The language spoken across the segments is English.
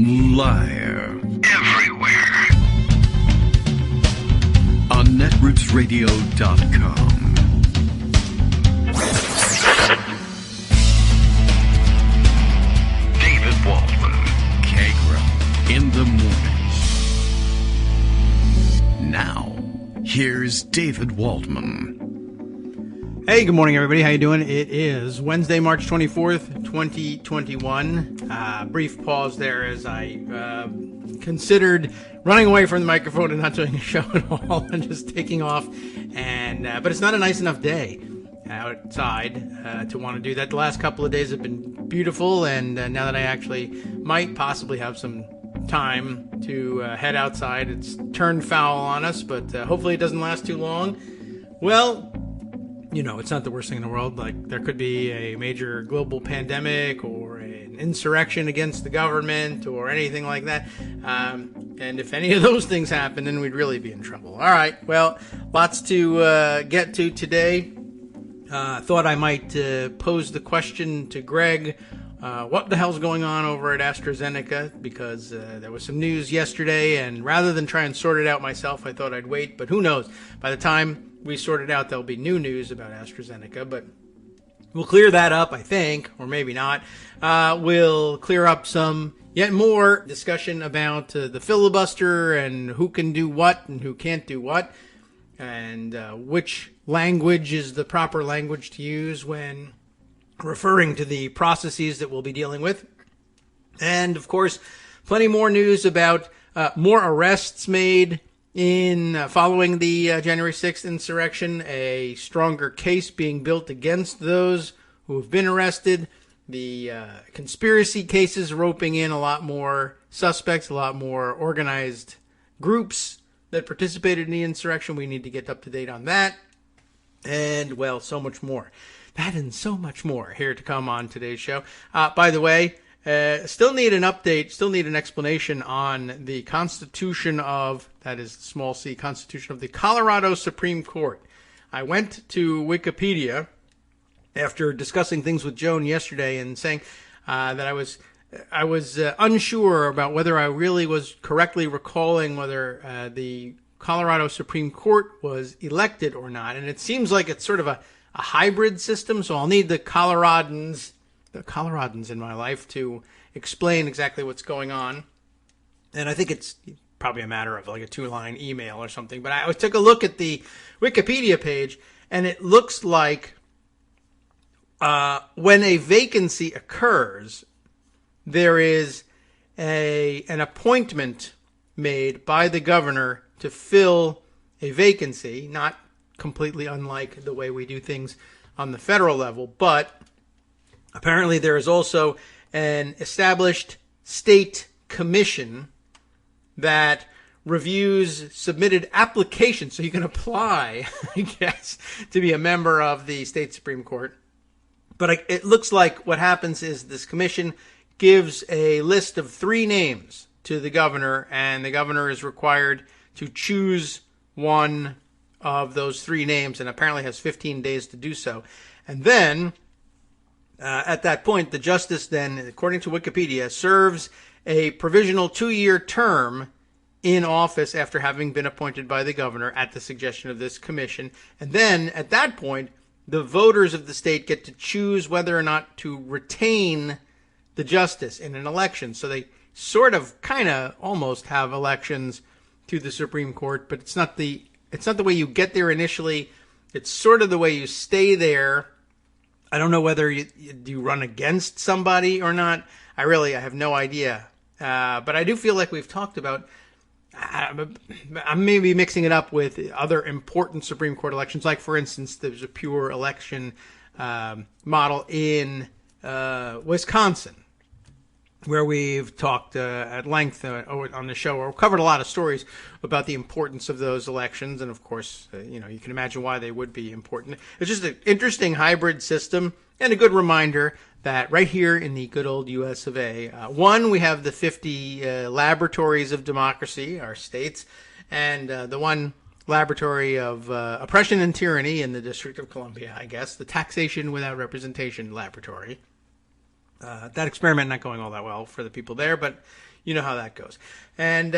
Liar. Everywhere. On netrootsradio.com. David Waldman. Kagro. In the morning. Now, here's David Waldman. Hey, good morning, everybody. How you doing? It is Wednesday, March 24th, 2021. Brief pause there as I considered running away from the microphone and not doing a show at all and just taking off. But it's not a nice enough day outside to want to do that. The last couple of days have been beautiful, and now that I actually might possibly have some time to head outside, it's turned foul on us, but hopefully it doesn't last too long. Well, you know, it's not the worst thing in the world. Like, there could be a major global pandemic or an insurrection against the government or anything like that. And if any of those things happen, then we'd really be in trouble. All right. Well, lots to get to today. Thought I might pose the question to Greg. What the hell's going on over at AstraZeneca? Because there was some news yesterday, and rather than try and sort it out myself, I thought I'd wait. But who knows? By the time we sort it out, there'll be new news about AstraZeneca. But we'll clear that up, I think, or maybe not. We'll clear up some yet more discussion about the filibuster and who can do what and who can't do what, and which language is the proper language to use when referring to the processes that we'll be dealing with. And, of course, plenty more news about more arrests made in following the January 6th insurrection, a stronger case being built against those who have been arrested, the conspiracy cases roping in a lot more suspects, a lot more organized groups that participated in the insurrection. We need to get up to date on that. And, well, so much more. That and so much more here to come on today's show. By the way, still need an update, still need an explanation on the Constitution of, that is small c, Constitution of the Colorado Supreme Court. I went to Wikipedia after discussing things with Joan yesterday and saying that I was unsure about whether I really was correctly recalling whether the Colorado Supreme Court was elected or not. And it seems like it's sort of a hybrid system, so I'll need the Coloradans in my life to explain exactly what's going on. And I think it's probably a matter of like a 2-line email or something. But I took a look at the Wikipedia page, and it looks like when a vacancy occurs, there is an appointment made by the governor to fill a vacancy, not completely unlike the way we do things on the federal level, but apparently there is also an established state commission that reviews submitted applications, so you can apply, I guess, to be a member of the state Supreme Court. But it looks like what happens is this commission gives a list of 3 names to the governor, and the governor is required to choose one of those 3 names, and apparently has 15 days to do so. And then, at that point, the justice then, according to Wikipedia, serves a provisional 2-year term in office after having been appointed by the governor at the suggestion of this commission. And then, at that point, the voters of the state get to choose whether or not to retain the justice in an election. So they sort of, kind of, almost have elections to the Supreme Court, but it's not the way you get there initially. It's sort of the way you stay there. I don't know whether you run against somebody or not. I have no idea. But I do feel like we've talked about, I'm maybe mixing it up with other important Supreme Court elections. Like, for instance, there's a pure election model in Wisconsin, where we've talked at length on the show, or covered a lot of stories about the importance of those elections. And, of course, you can imagine why they would be important. It's just an interesting hybrid system and a good reminder that right here in the good old U.S. of A., one, we have the 50 laboratories of democracy, our states, and the one laboratory of oppression and tyranny in the District of Columbia, I guess, the Taxation Without Representation Laboratory. That experiment not going all that well for the people there, but you know how that goes. And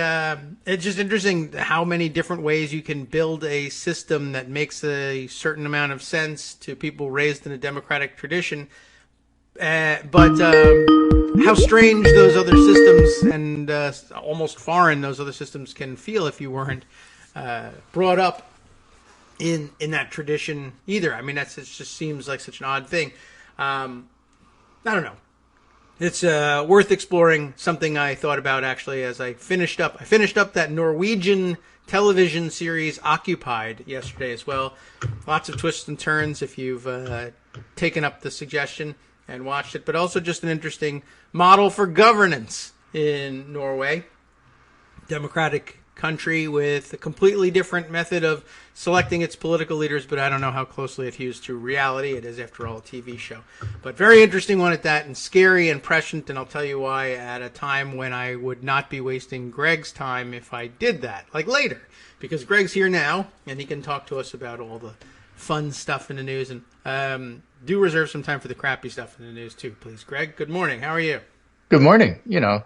it's just interesting how many different ways you can build a system that makes a certain amount of sense to people raised in a democratic tradition. But how strange those other systems and almost foreign those other systems can feel if you weren't brought up in that tradition either. I mean, it just seems like such an odd thing. I don't know. It's worth exploring. Something I thought about actually as I finished up. I finished up that Norwegian television series Occupied yesterday as well. Lots of twists and turns if you've taken up the suggestion and watched it, but also just an interesting model for governance in Norway. Democratic country with a completely different method of selecting its political leaders, but I don't know how closely it hews to reality. It is, after all, a TV show. But very interesting one at that, and scary and prescient, and I'll tell you why at a time when I would not be wasting Greg's time if I did that, like later, because Greg's here now, and he can talk to us about all the fun stuff in the news, and do reserve some time for the crappy stuff in the news too, please. Greg, good morning. How are you? Good morning.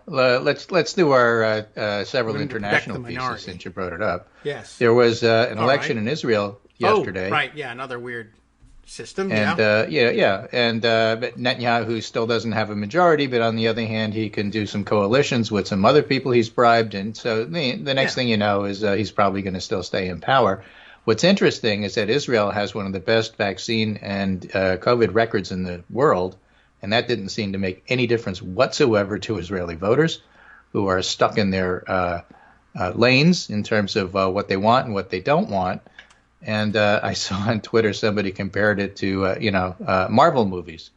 Let's do our several international pieces since you brought it up. Yes. There was an election in Israel yesterday. Oh, right. Yeah, another weird system. And And Netanyahu still doesn't have a majority, but on the other hand, he can do some coalitions with some other people he's bribed, and so the next thing you know is he's probably going to still stay in power. What's interesting is that Israel has one of the best vaccine and COVID records in the world. And that didn't seem to make any difference whatsoever to Israeli voters who are stuck in their lanes in terms of what they want and what they don't want. And I saw on Twitter somebody compared it to, Marvel movies.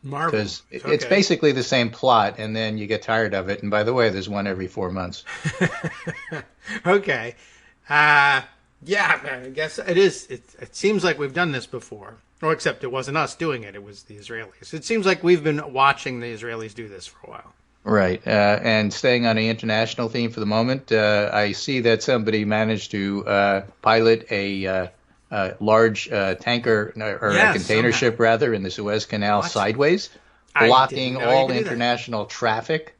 Marvel. Because it's basically the same plot, and then you get tired of it. And by the way, there's one every 4 months. Okay. I guess it is. It seems like we've done this before. Or except it wasn't us doing it. It was the Israelis. It seems like we've been watching the Israelis do this for a while. Right. And staying on the international theme for the moment, I see that somebody managed to pilot a large tanker or a container ship, rather, in the Suez Canal sideways, blocking all international traffic.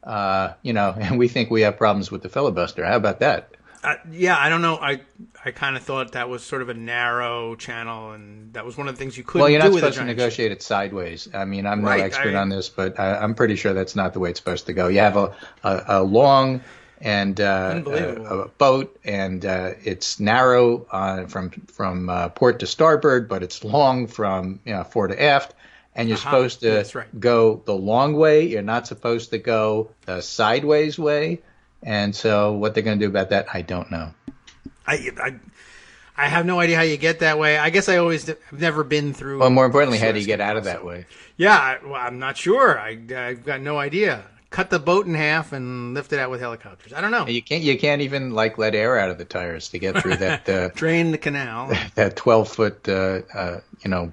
And we think we have problems with the filibuster. How about that? I don't know. I kind of thought that was sort of a narrow channel, and that was one of the things you couldn't do. Well, you're not with supposed to negotiate it sideways. I mean, I'm no expert on this, but I'm pretty sure that's not the way it's supposed to go. You have a long and a boat, and it's narrow from port to starboard, but it's long from fore to aft. And you're supposed to go the long way. You're not supposed to go the sideways way. And so what they're going to do about that, I don't know. I have no idea how you get that way. I guess I've never been through. Well, more importantly, how do you get out of that way? Yeah, I'm not sure. I've got no idea. Cut the boat in half and lift it out with helicopters. I don't know. You can't even let air out of the tires to get through that. Drain the canal. That 12-foot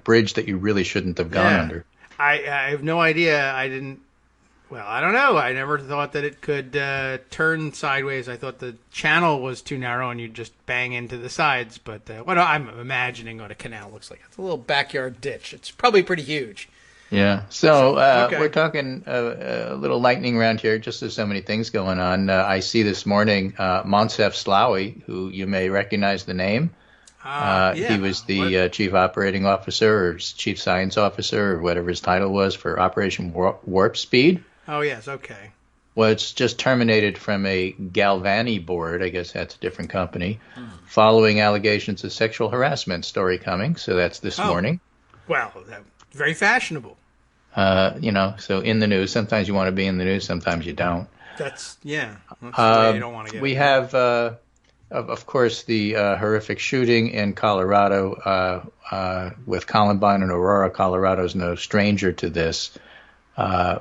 bridge that you really shouldn't have gone under. I have no idea. Well, I don't know. I never thought that it could turn sideways. I thought the channel was too narrow and you'd just bang into the sides. But what I'm imagining what a canal looks like. It's a little backyard ditch. It's probably pretty huge. Yeah. So we're talking a little lightning round here, just as so many things going on. I see this morning Moncef Slaoui, who you may recognize the name. He was the chief operating officer or chief science officer or whatever his title was for Operation Warp Speed. Oh, yes. Okay. Was just terminated from a Galvani board. I guess that's a different company, following allegations of sexual harassment. Story coming. So that's this morning. Well, very fashionable. So in the news. Sometimes you want to be in the news. Sometimes you don't. That's the way you don't want to get. We have, of course, the horrific shooting in Colorado with Columbine and Aurora. Colorado's no stranger to this.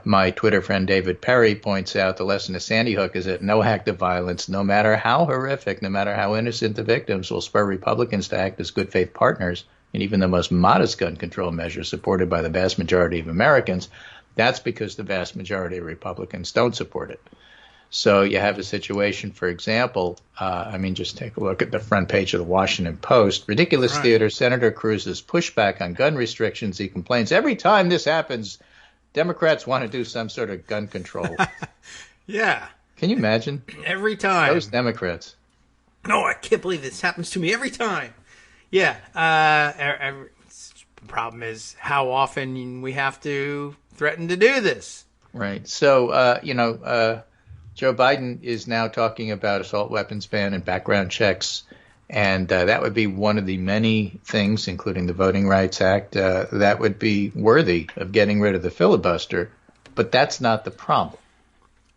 My Twitter friend David Perry points out the lesson of Sandy Hook is that no act of violence, no matter how horrific, no matter how innocent the victims, will spur Republicans to act as good faith partners in even the most modest gun control measures supported by the vast majority of Americans. That's because the vast majority of Republicans don't support it. So you have a situation, for example, just take a look at the front page of the Washington Post. Ridiculous Theater, Senator Cruz's pushback on gun restrictions. He complains, every time this happens, Democrats want to do some sort of gun control. Yeah. Can you imagine? Every time. Those Democrats. No, I can't believe this happens to me every time. Yeah. The problem is how often we have to threaten to do this. Right. So, Joe Biden is now talking about assault weapons ban and background checks. And that would be one of the many things, including the Voting Rights Act, that would be worthy of getting rid of the filibuster. But that's not the problem.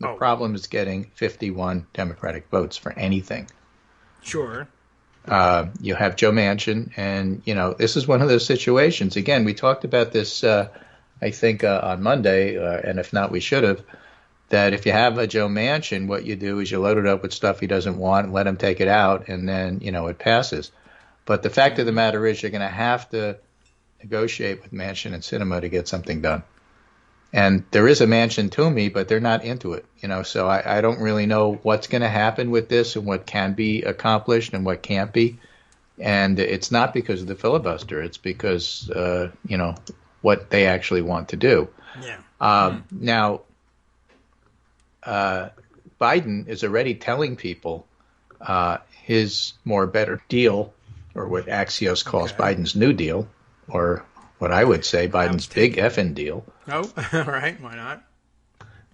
The problem is getting 51 Democratic votes for anything. Sure. You have Joe Manchin, and, this is one of those situations. Again, we talked about this, I think, on Monday, and if not, we should have, that if you have a Joe Manchin, what you do is you load it up with stuff he doesn't want and let him take it out, and then, it passes. But the fact of the matter is you're going to have to negotiate with Manchin and Sinema to get something done. And there is a Manchin to me, but they're not into it, so I don't really know what's going to happen with this and what can be accomplished and what can't be. And it's not because of the filibuster. It's because, what they actually want to do. Yeah. Now, Biden is already telling people his better deal, or what Axios calls Biden's New Deal, or what I would say Biden's big effing deal. Oh, all right. Why not?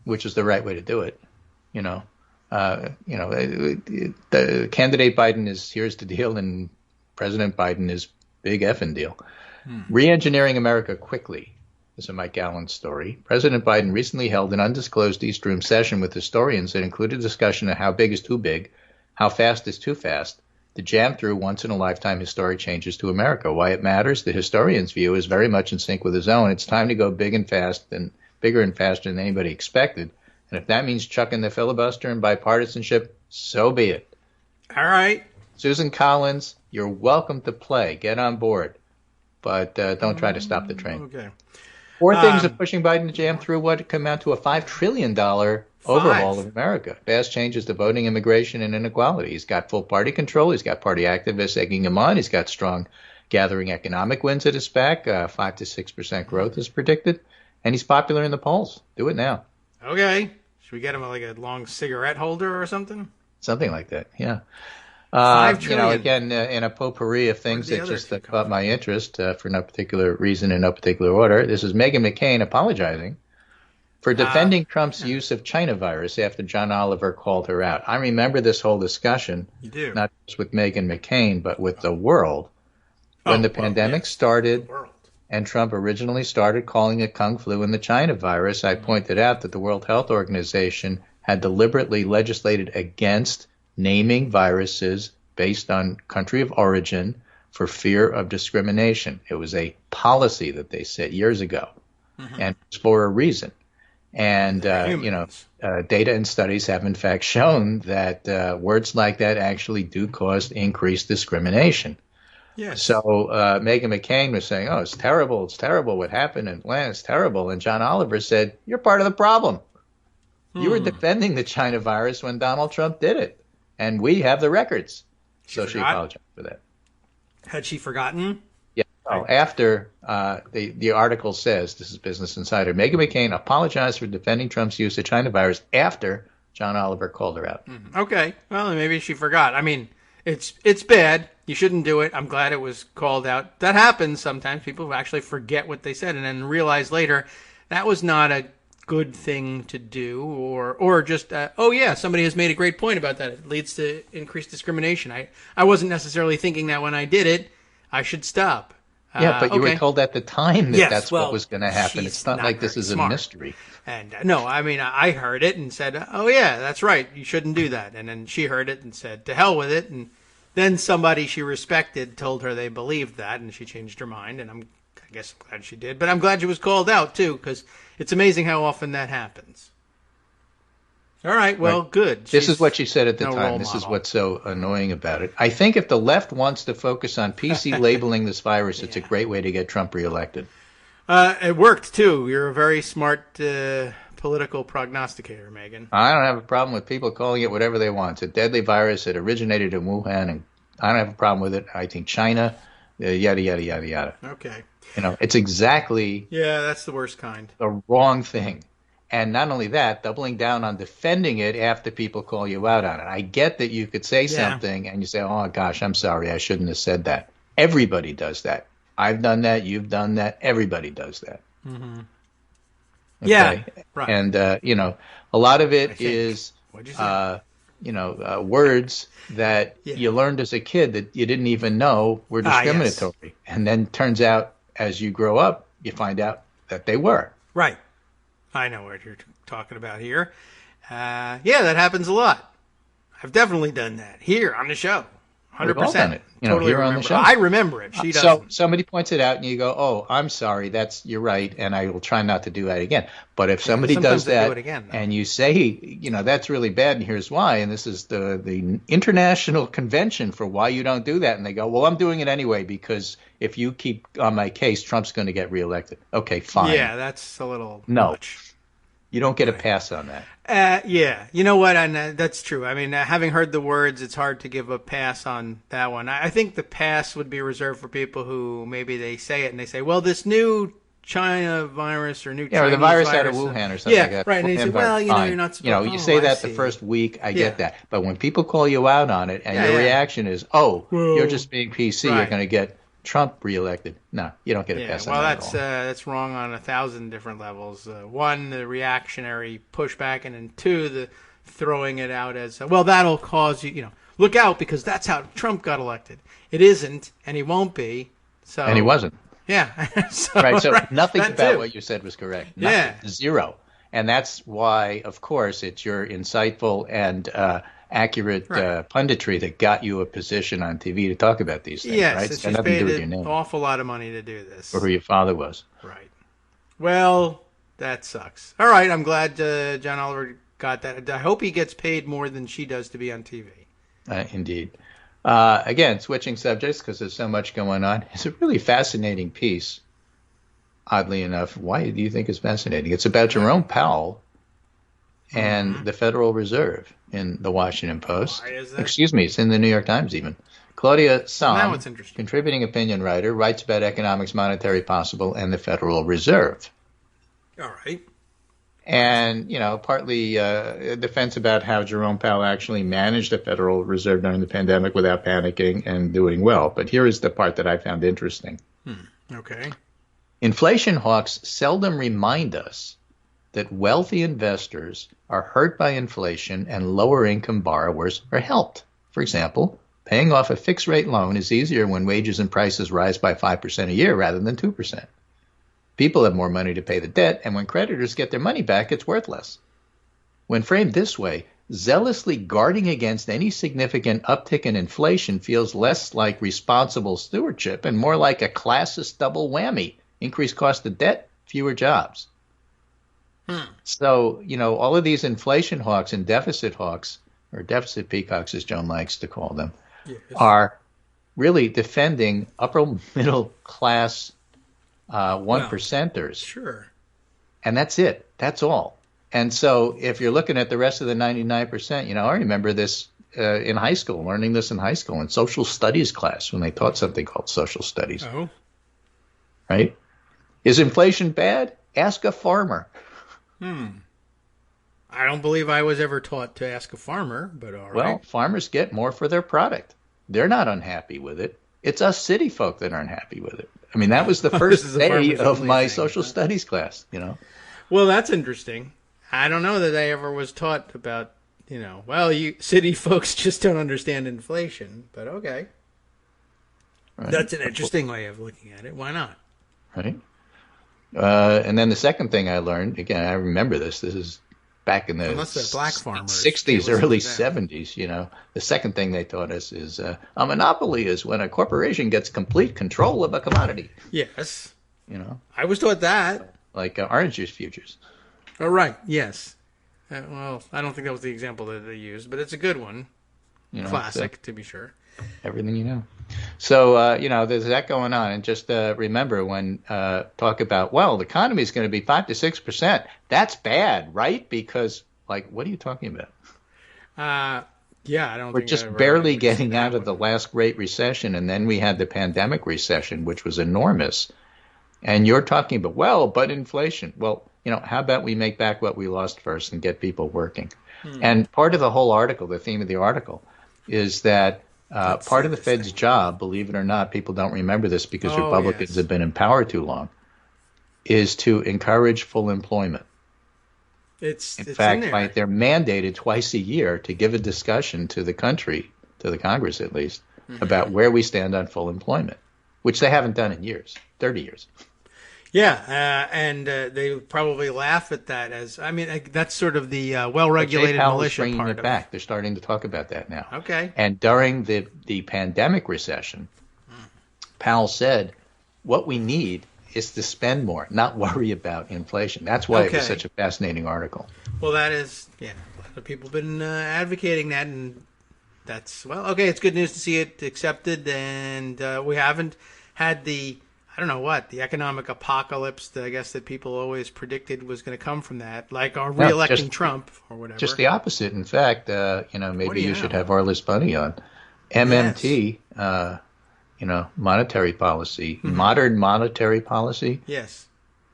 Which is the right way to do it. The candidate Biden is here's the deal, and President Biden is big effing deal. Re-engineering America quickly. This is a Mike Allen story. President Biden recently held an undisclosed East Room session with historians that included discussion of how big is too big, how fast is too fast, to jam through once-in-a-lifetime historic changes to America. Why it matters? The historian's view is very much in sync with his own. It's time to go big and fast, and bigger and faster than anybody expected. And if that means chucking the filibuster and bipartisanship, so be it. All right. Susan Collins, you're welcome to play. Get on board. But don't try to stop the train. Okay. Four things are pushing Biden to jam through what come out to a $5 trillion overhaul of America. Fast changes to voting, immigration, and inequality. He's got full party control. He's got party activists egging him on. He's got strong gathering economic wins at his back. 5 to 6% growth is predicted. And he's popular in the polls. Do it now. Okay. Should we get him like a long cigarette holder or something? Something like that, yeah. $5 trillion. Again, in a potpourri of things that just caught my interest for no particular reason in no particular order. This is Meghan McCain apologizing for defending Trump's use of China virus after John Oliver called her out. I remember this whole discussion, You do. not just with Meghan McCain, but with the world. When the pandemic started and Trump originally started calling it Kung Flu and the China virus, I pointed out that the World Health Organization had deliberately legislated against naming viruses based on country of origin for fear of discrimination. It was a policy that they set years ago, and it's for a reason. And, data and studies have in fact shown that words like that actually do cause increased discrimination. Yes. So Meghan McCain was saying, it's terrible what happened in Atlanta, it's terrible. And John Oliver said, you're part of the problem. You were defending the China virus when Donald Trump did it. And we have the records. She apologized for that. Had she forgotten? Yeah. After the article says, this is Business Insider, Meghan McCain apologized for defending Trump's use of China virus after John Oliver called her out. Okay. Well, maybe she forgot. I mean, it's bad. You shouldn't do it. I'm glad it was called out. That happens sometimes. People actually forget what they said and then realize later that was not a good thing to do, or just somebody has made a great point about that. It leads to increased discrimination. I wasn't necessarily thinking that when I did it. I should stop. But you were told at the time that that's what was going to happen. It's not like this is a mystery. And no, I mean, I heard it and said, oh yeah, that's right, you shouldn't do that. And then she heard it and said, to hell with it. And then somebody she respected told her they believed that, and she changed her mind. And I guess I'm glad she did. But I'm glad she was called out too, because it's amazing how often that happens. All right, well, good. This is what she said at the time. This is what's so annoying about it. I think if the left wants to focus on PC labeling this virus, it's a great way to get Trump reelected. It worked, too. You're a very smart political prognosticator, Megan. I don't have a problem with people calling it whatever they want. It's a deadly virus. It originated in Wuhan, and I don't have a problem with it. I think China, yada, yada, yada, yada. Okay. It's exactly that's the worst kind. the wrong thing. And not only that, doubling down on defending it after people call you out on it. I get that you could say something and you say, oh, gosh, I'm sorry, I shouldn't have said that. Everybody does that. I've done that. You've done that. Everybody does that. Mm-hmm. Okay? Yeah, right. And, a lot of it is, words that you learned as a kid that you didn't even know were discriminatory. Yes. And then turns out as you grow up, you find out that they were. Right. I know what you're talking about here. That happens a lot. I've definitely done that here on the show. 100%. We've all done it. Totally here on the remember. show. I remember it. She doesn't. So somebody points it out and you go, oh, I'm sorry. You're right. And I will try not to do that again. But if somebody does that do it again, and you say, that's really bad and here's why, and this is the international convention for why you don't do that. And they go, well, I'm doing it anyway because if you keep on my case, Trump's going to get reelected. Okay, fine. Yeah, that's a little much. You don't get a pass on that. You know what? And that's true. I mean, having heard the words, it's hard to give a pass on that one. I think the pass would be reserved for people who maybe they say it and they say, well, this new China virus or new Chinese or the virus out of Wuhan or something like that. Right. And they say, well, you're not supposed to. You say that the first week, I get that. But when people call you out on it and your reaction is, you're just being PC, you're going to get Trump reelected. No, you don't get a pass on that at all. That's wrong on 1,000 different levels. One, the reactionary pushback, and then two, the throwing it out as, well, that'll cause you, look out because that's how Trump got elected. It isn't, and he won't be. So. And he wasn't. Yeah. Nothing about what you said was correct. Nothing. Zero. And that's why, of course, it's your insightful and accurate punditry that got you a position on TV to talk about these things, right? It's just paid an awful lot of money to do this. Or who your father was. Right. Well, that sucks. All right, I'm glad John Oliver got that. I hope he gets paid more than she does to be on TV. Indeed. Again, switching subjects because there's so much going on. It's a really fascinating piece, oddly enough. Why do you think it's fascinating? It's about Jerome Powell and the Federal Reserve in the Washington Post. Why is that? Excuse me, it's in the New York Times even. Claudia Sam, now it's interesting. Contributing opinion writer, writes about economics, monetary possible, and the Federal Reserve. All right. And, partly a defense about how Jerome Powell actually managed the Federal Reserve during the pandemic without panicking and doing well. But here is the part that I found interesting. Okay. Inflation hawks seldom remind us that wealthy investors are hurt by inflation and lower-income borrowers are helped. For example, paying off a fixed-rate loan is easier when wages and prices rise by 5% a year rather than 2%. People have more money to pay the debt, and when creditors get their money back, it's worth less. When framed this way, zealously guarding against any significant uptick in inflation feels less like responsible stewardship and more like a classist double whammy: increased cost of debt, fewer jobs. So, all of these inflation hawks and deficit hawks, or deficit peacocks as Joan likes to call them, are really defending upper middle class one percenters. Sure. And that's it. That's all. And so if you're looking at the rest of the 99%, I remember this in high school, learning this in high school in social studies class when they taught something called social studies. Oh. Right? Is inflation bad? Ask a farmer. I don't believe I was ever taught to ask a farmer, but all right. Well, farmers get more for their product. They're not unhappy with it. It's us city folk that aren't happy with it. I mean, that was the first day of my social studies class, Well, that's interesting. I don't know that I ever was taught about, you city folks just don't understand inflation, but okay. Right. That's an interesting way of looking at it. Why not? Right. And then the second thing I learned, again, I remember this is back in the Unless they're black farmers, 60s, early 70s, the second thing they taught us is a monopoly is when a corporation gets complete control of a commodity. Yes. I was taught that. Like orange juice futures. Oh, right. Yes. Well, I don't think that was the example that they used, but it's a good one. Classic, to be sure. Everything you know. So, there's that going on. And just remember when talk about, the economy is going to be 5 to 6%. That's bad, right? Because, what are you talking about? I don't We're think just barely getting out of the last Great Recession. And then we had the pandemic recession, which was enormous. And you're talking about, but inflation. Well, how about we make back what we lost first and get people working? And part of the whole article, the theme of the article, is that part of the Fed's job, believe it or not, people don't remember this because Republicans have been in power too long, is to encourage full employment. In fact, they're mandated twice a year to give a discussion to the country, to the Congress at least, about where we stand on full employment, which they haven't done in years, 30 years. Yeah, and they probably laugh at that that's sort of the well-regulated militia bringing part it of back. They're starting to talk about that now. Okay. And during the pandemic recession, Powell said, what we need is to spend more, not worry about inflation. That's why it was such a fascinating article. Well, that is, a lot of people have been advocating that, and that's, it's good news to see it accepted, and we haven't had the economic apocalypse, I guess, that people always predicted was going to come from that, like our re-electing Trump or whatever. Just the opposite. In fact, maybe you should have Arliss Bunny on. MMT, monetary policy, modern monetary policy,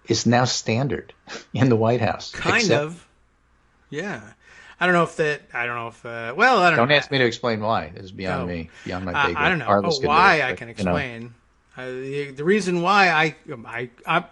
is now standard in the White House. Kind of. Yeah. I don't know if Don't ask me to explain why. This is beyond me, beyond my pay grade. I don't know why I can explain. The reason why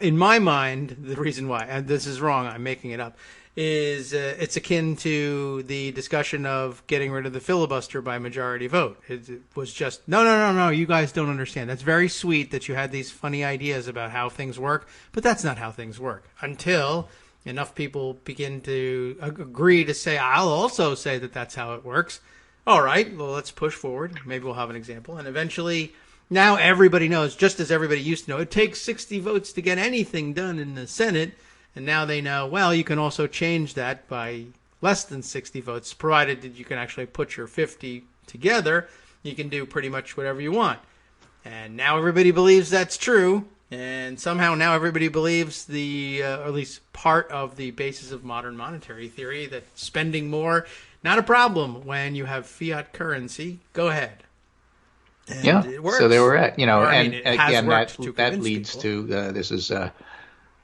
in my mind, the reason why, and this is wrong, I'm making it up, is it's akin to the discussion of getting rid of the filibuster by majority vote. It was just, no, you guys don't understand. That's very sweet that you had these funny ideas about how things work, but that's not how things work until enough people begin to agree to say, I'll also say that that's how it works. All right, well, let's push forward. Maybe we'll have an example. And eventually, now everybody knows, just as everybody used to know, it takes 60 votes to get anything done in the Senate. And now they know, you can also change that by less than 60 votes, provided that you can actually put your 50 together. You can do pretty much whatever you want. And now everybody believes that's true. And somehow now everybody believes or at least part of the basis of modern monetary theory, that spending more, not a problem when you have fiat currency. Go ahead. And it works. So they were at, and again, that leads to, this is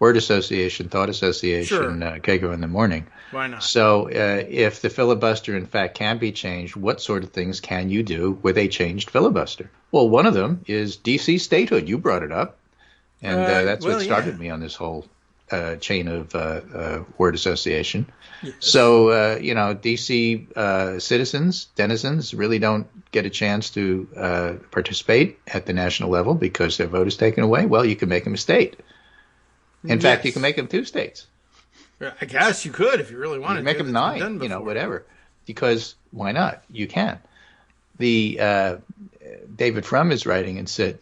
word association, thought association, Kagro in the morning. Why not? So if the filibuster, in fact, can be changed, what sort of things can you do with a changed filibuster? Well, one of them is D.C. statehood. You brought it up. And that's what started me on this whole chain of word association. Yes. So, D.C. citizens, denizens, really don't get a chance to participate at the national level because their vote is taken away. Well, you can make them a state. In fact, you can make them 2 states. I guess you could if you really wanted to. Make them 9, whatever. Because why not? You can. The David Frum is writing and said,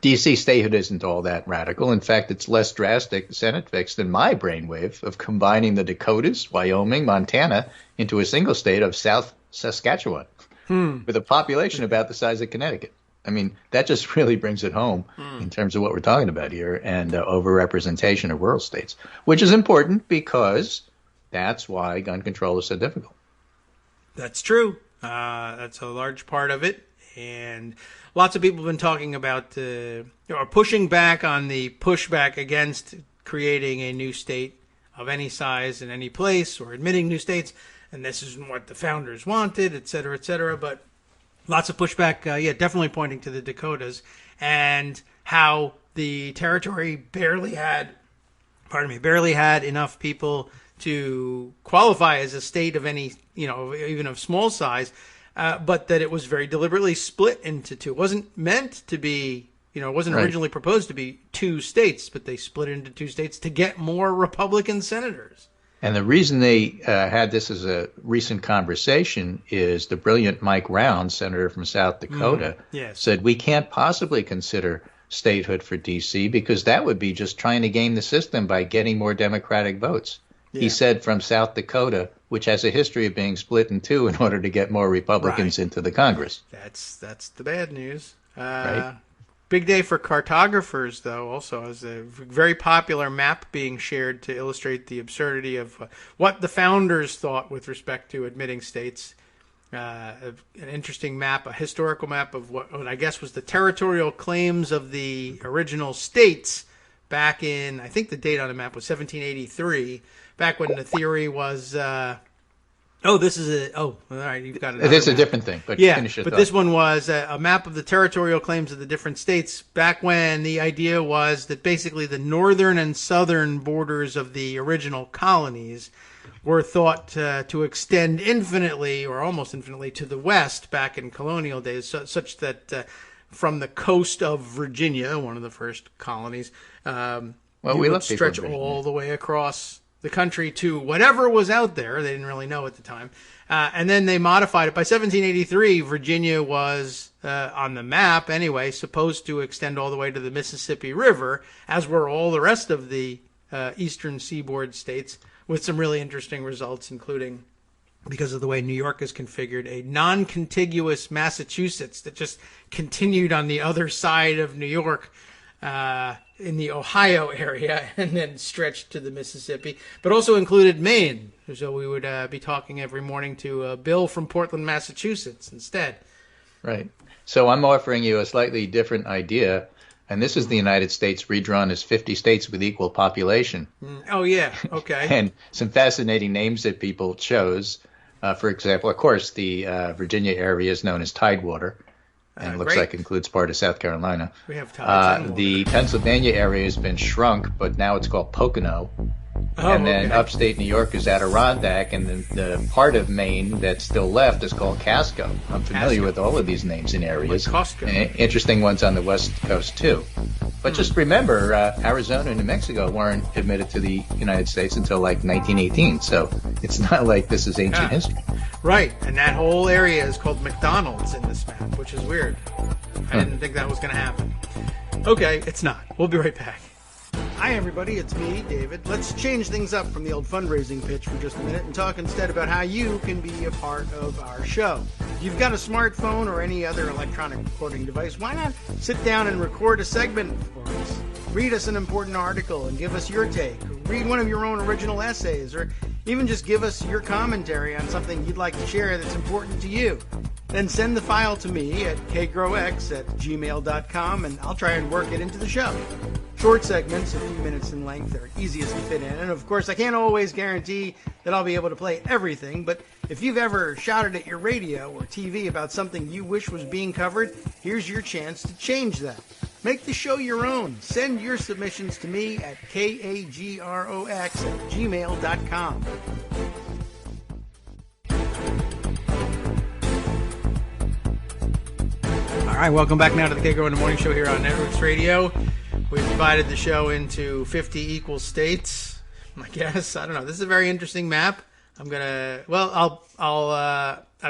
D.C. statehood isn't all that radical. In fact, it's less drastic, Senate fix, than my brainwave of combining the Dakotas, Wyoming, Montana into a single state of South Saskatchewan with a population about the size of Connecticut. I mean, that just really brings it home in terms of what we're talking about here and overrepresentation of rural states, which is important because that's why gun control is so difficult. That's true. That's a large part of it. And lots of people have been talking about pushing back on the pushback against creating a new state of any size in any place or admitting new states. And this is what the founders wanted, et cetera, et cetera. But lots of pushback, definitely pointing to the Dakotas and how the territory barely had enough people to qualify as a state of any, even of small size. But that it was very deliberately split into 2. It wasn't meant to be, it wasn't originally proposed to be 2 states, but they split it into 2 states to get more Republican senators. And the reason they had this as a recent conversation is the brilliant Mike Round, senator from South Dakota, said we can't possibly consider statehood for D.C. because that would be just trying to game the system by getting more Democratic votes. Yeah. He said from South Dakota, which has a history of being split in 2 in order to get more Republicans into the Congress. That's the bad news. Right. Big day for cartographers, though, also, as a very popular map being shared to illustrate the absurdity of what the founders thought with respect to admitting states. An interesting map, a historical map of what I guess was the territorial claims of the original states back in, I think the date on the map was 1783, back when the theory was, all right, you've got it. It is a different thing, but finish it. But this one was a map of the territorial claims of the different states back when the idea was that basically the northern and southern borders of the original colonies were thought to extend infinitely or almost infinitely to the west back in colonial days, such that from the coast of Virginia, one of the first colonies, you would stretch all the way across the country to whatever was out there. They didn't really know at the time. And then they modified it. By 1783, Virginia was, on the map anyway, supposed to extend all the way to the Mississippi River, as were all the rest of the eastern seaboard states, with some really interesting results, including, because of the way New York is configured, a non-contiguous Massachusetts that just continued on the other side of New York, in the Ohio area, and then stretched to the Mississippi, but also included Maine. So we would be talking every morning to Bill from Portland, Massachusetts instead. Right. So I'm offering you a slightly different idea, and this is the United States redrawn as 50 states with equal population. Oh, yeah. Okay. And some fascinating names that people chose. For example, of course, the Virginia area is known as Tidewater. And it looks like it includes part of South Carolina. We have tides. The Pennsylvania area has been shrunk, but now it's called Pocono. And then upstate New York is Adirondack, and then the part of Maine that's still left is called Casco. I'm familiar with all of these names and areas. Costco. And interesting ones on the West Coast, too. But just remember, Arizona and New Mexico weren't admitted to the United States until like 1918, so it's not like this is ancient history. Right, and that whole area is called McDonald's in this map, which is weird. I didn't think that was going to happen. Okay, it's not. We'll be right back. Hi, everybody. It's me, David. Let's change things up from the old fundraising pitch for just a minute and talk instead about how you can be a part of our show. If you've got a smartphone or any other electronic recording device, why not sit down and record a segment for us? Read us an important article and give us your take. Read one of your own original essays, or even just give us your commentary on something you'd like to share that's important to you. Then send the file to me at kagrox@gmail.com, and I'll try and work it into the show. Short segments, a few minutes in length, are easiest to fit in. And of course, I can't always guarantee that I'll be able to play everything, but if you've ever shouted at your radio or TV about something you wish was being covered, here's your chance to change that. Make the show your own. Send your submissions to me at kagrox@gmail.com. All right, welcome back now to the Kagro in the Morning Show here on Networks Radio. We've divided the show into 50 equal states, I guess. I don't know. This is a very interesting map. I've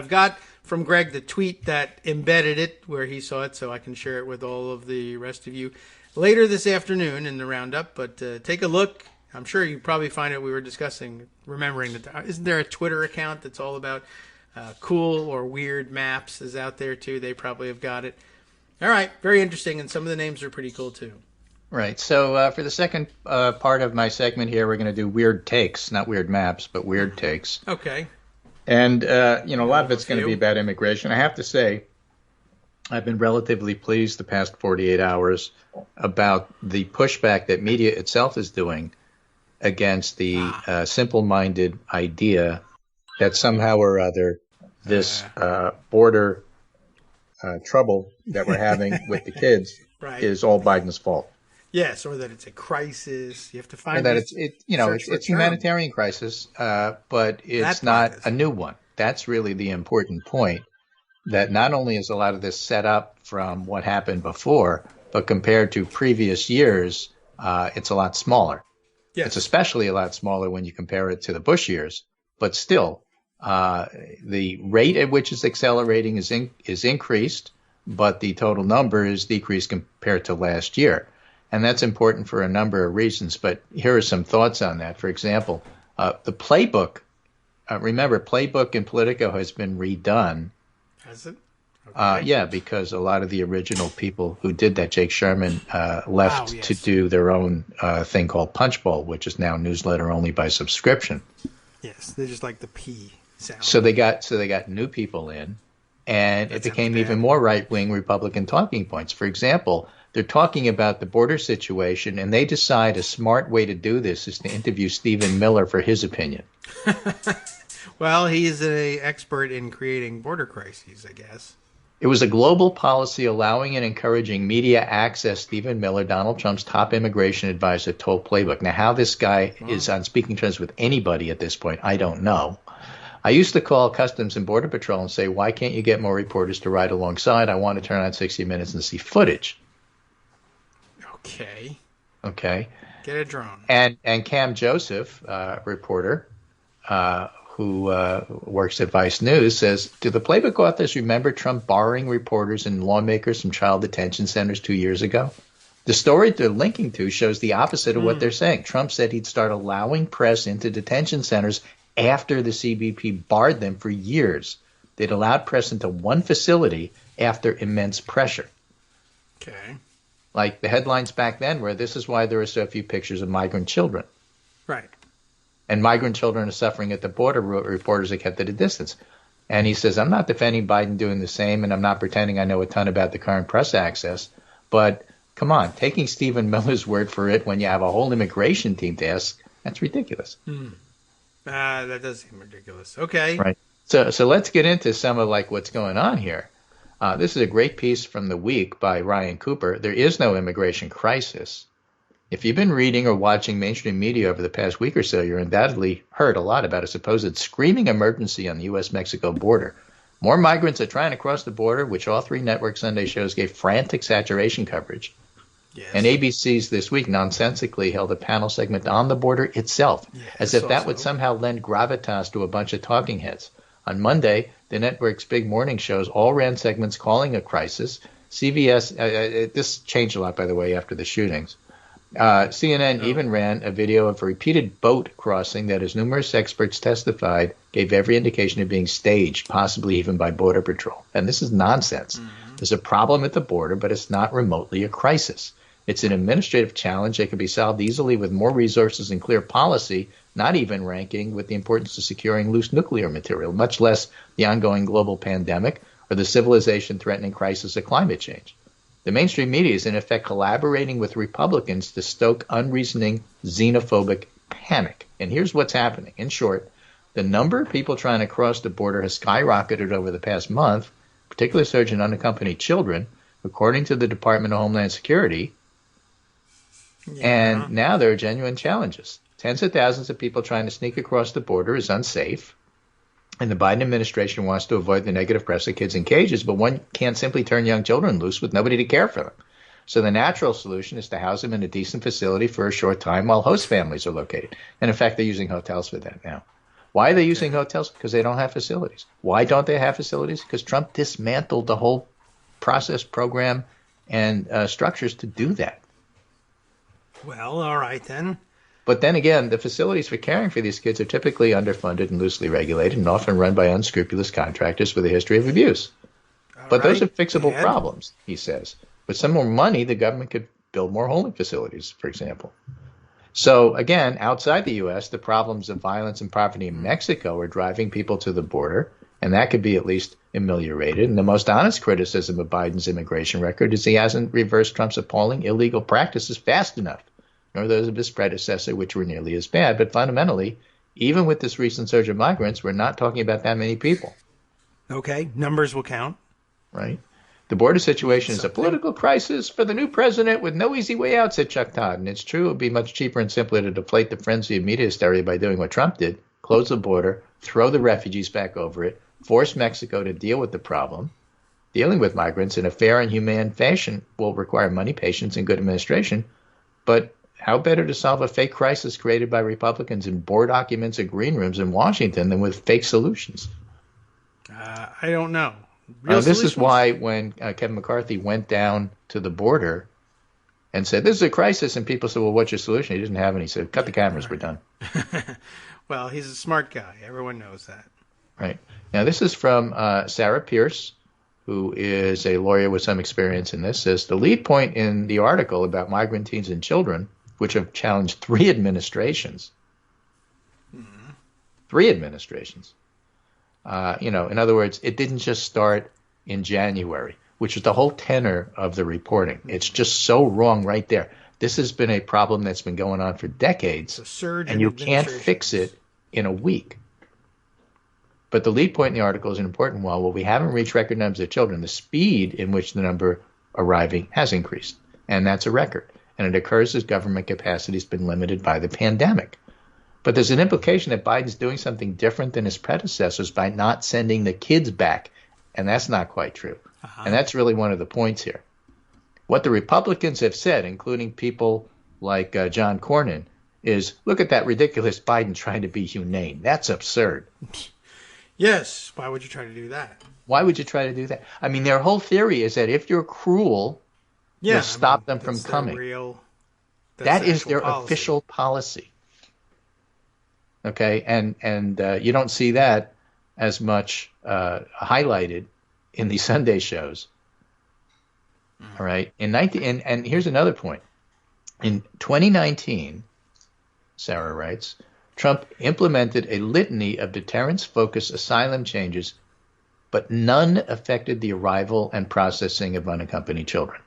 got from Greg the tweet that embedded it where he saw it, so I can share it with all of the rest of you later this afternoon in the roundup. But take a look. I'm sure you probably find it. We were discussing, remembering that isn't there a Twitter account that's all about cool or weird maps is out there too? They probably have got it. All right, very interesting, and some of the names are pretty cool too. Right. So for the second part of my segment here, we're going to do weird takes, not weird maps, but weird takes. Okay. And, a lot of it's going to be about immigration. I have to say, I've been relatively pleased the past 48 hours about the pushback that media itself is doing against the simple-minded idea that somehow or other this border trouble that we're having with the kids is all Biden's fault. Yes, or that it's a crisis. You have to find that it's humanitarian crisis, but it's not a new one. That's really the important point. That not only is a lot of this set up from what happened before, but compared to previous years, it's a lot smaller. Yes. It's especially a lot smaller when you compare it to the Bush years. But still, the rate at which it's accelerating is increased, but the total number is decreased compared to last year. And that's important for a number of reasons, but here are some thoughts on that. For example, the playbook, remember, playbook in Politico has been redone. Has it? Okay. Yeah, because a lot of the original people who did that, Jake Sherman, left to do their own thing called Punchbowl, which is now newsletter only by subscription. Yes, they just like the P sound. So they got new people in, and it became even more right-wing Republican talking points. For example, They're talking about the border situation, and they decide a smart way to do this is to interview Stephen Miller for his opinion. Well, he's an expert in creating border crises, I guess. It was a global policy allowing and encouraging media access, Stephen Miller, Donald Trump's top immigration advisor, told Playbook. Now, how this guy is on speaking terms with anybody at this point, I don't know. I used to call Customs and Border Patrol and say, why can't you get more reporters to ride alongside? I want to turn on 60 Minutes and see footage. Okay. Get a drone. And Cam Joseph, reporter, who works at Vice News, says, do the Playbook authors remember Trump borrowing reporters and lawmakers from child detention centers 2 years ago? The story they're linking to shows the opposite of what they're saying. Trump said he'd start allowing press into detention centers after the CBP barred them for years. They'd allowed press into one facility after immense pressure. Okay. Like the headlines back then were, this is why there are so few pictures of migrant children. Right. And migrant children are suffering at the border. Reporters are kept at a distance. And he says, I'm not defending Biden doing the same, and I'm not pretending I know a ton about the current press access. But come on, taking Stephen Miller's word for it when you have a whole immigration team to ask, that's ridiculous. That does seem ridiculous. Okay. Right. So let's get into some of like what's going on here. This is a great piece from The Week by Ryan Cooper. There is no immigration crisis. If you've been reading or watching mainstream media over the past week or so, you're undoubtedly heard a lot about a supposed screaming emergency on the U.S.-Mexico border. More migrants are trying to cross the border, which all three network Sunday shows gave frantic saturation coverage. Yes. And ABC's This Week nonsensically held a panel segment on the border itself, as if that would somehow lend gravitas to a bunch of talking heads. On Monday, the network's big morning shows all ran segments calling a crisis. CBS, this changed a lot, by the way, after the shootings. CNN even ran a video of a repeated boat crossing that, as numerous experts testified, gave every indication of being staged, possibly even by Border Patrol. And this is nonsense. There's a problem at the border, but it's not remotely a crisis. It's an administrative challenge that can be solved easily with more resources and clear policy, not even ranking with the importance of securing loose nuclear material, much less the ongoing global pandemic or the civilization-threatening crisis of climate change. The mainstream media is in effect collaborating with Republicans to stoke unreasoning, xenophobic panic. And here's what's happening. In short, the number of people trying to cross the border has skyrocketed over the past month, particularly surge in unaccompanied children, according to the Department of Homeland Security. And now there are genuine challenges. Tens of thousands of people trying to sneak across the border is unsafe. And the Biden administration wants to avoid the negative press of kids in cages, but one can't simply turn young children loose with nobody to care for them. So the natural solution is to house them in a decent facility for a short time while host families are located. And in fact, they're using hotels for that now. Why are they using hotels? Because they don't have facilities. Why don't they have facilities? Because Trump dismantled the whole process, program, and structures to do that. Well, all right then. But then again, the facilities for caring for these kids are typically underfunded and loosely regulated and often run by unscrupulous contractors with a history of abuse. But those are fixable problems, he says. With some more money, the government could build more holding facilities, for example. So again, outside the U.S., the problems of violence and poverty in Mexico are driving people to the border, and that could be at least ameliorated. And the most honest criticism of Biden's immigration record is he hasn't reversed Trump's appalling illegal practices fast enough, nor those of his predecessor, which were nearly as bad. But fundamentally, even with this recent surge of migrants, we're not talking about that many people. Okay, numbers will count. Right. The border situation is a political crisis for the new president with no easy way out, said Chuck Todd. And it's true, it would be much cheaper and simpler to deflate the frenzy of media hysteria by doing what Trump did, close the border, throw the refugees back over it, force Mexico to deal with the problem. Dealing with migrants in a fair and humane fashion will require money, patience, and good administration. But how better to solve a fake crisis created by Republicans in board documents and green rooms in Washington than with fake solutions? I don't know. This is why when Kevin McCarthy went down to the border and said, this is a crisis, and people said, well, what's your solution? He didn't have any. He said, cut the cameras, we're done. Well, he's a smart guy. Everyone knows that. Right. Now, this is from Sarah Pierce, who is a lawyer with some experience in this, says the lead point in the article about migrant teens and children, which have challenged three administrations, in other words, it didn't just start in January. which is the whole tenor of the reporting. It's just so wrong right there. This has been a problem that's been going on for decades, and you can't fix it in a week. But the lead point in the article is an important one. While we haven't reached record numbers of children, the speed in which the number arriving has increased, and that's a record. And it occurs as government capacity has been limited by the pandemic. But there's an implication that Biden's doing something different than his predecessors by not sending the kids back, and that's not quite true. And that's really one of the points here. What the Republicans have said, including people like John Cornyn, is, look at that ridiculous Biden trying to be humane. That's absurd. Yes. Why would you try to do that? Why would you try to do that? I mean, their whole theory is that if you're cruel, you'll stop them from coming. That is their official policy. Okay, and you don't see that as much highlighted in the Sunday shows. All right, and here's another point. In 2019, Sarah writes, Trump implemented a litany of deterrence-focused asylum changes, but none affected the arrival and processing of unaccompanied children.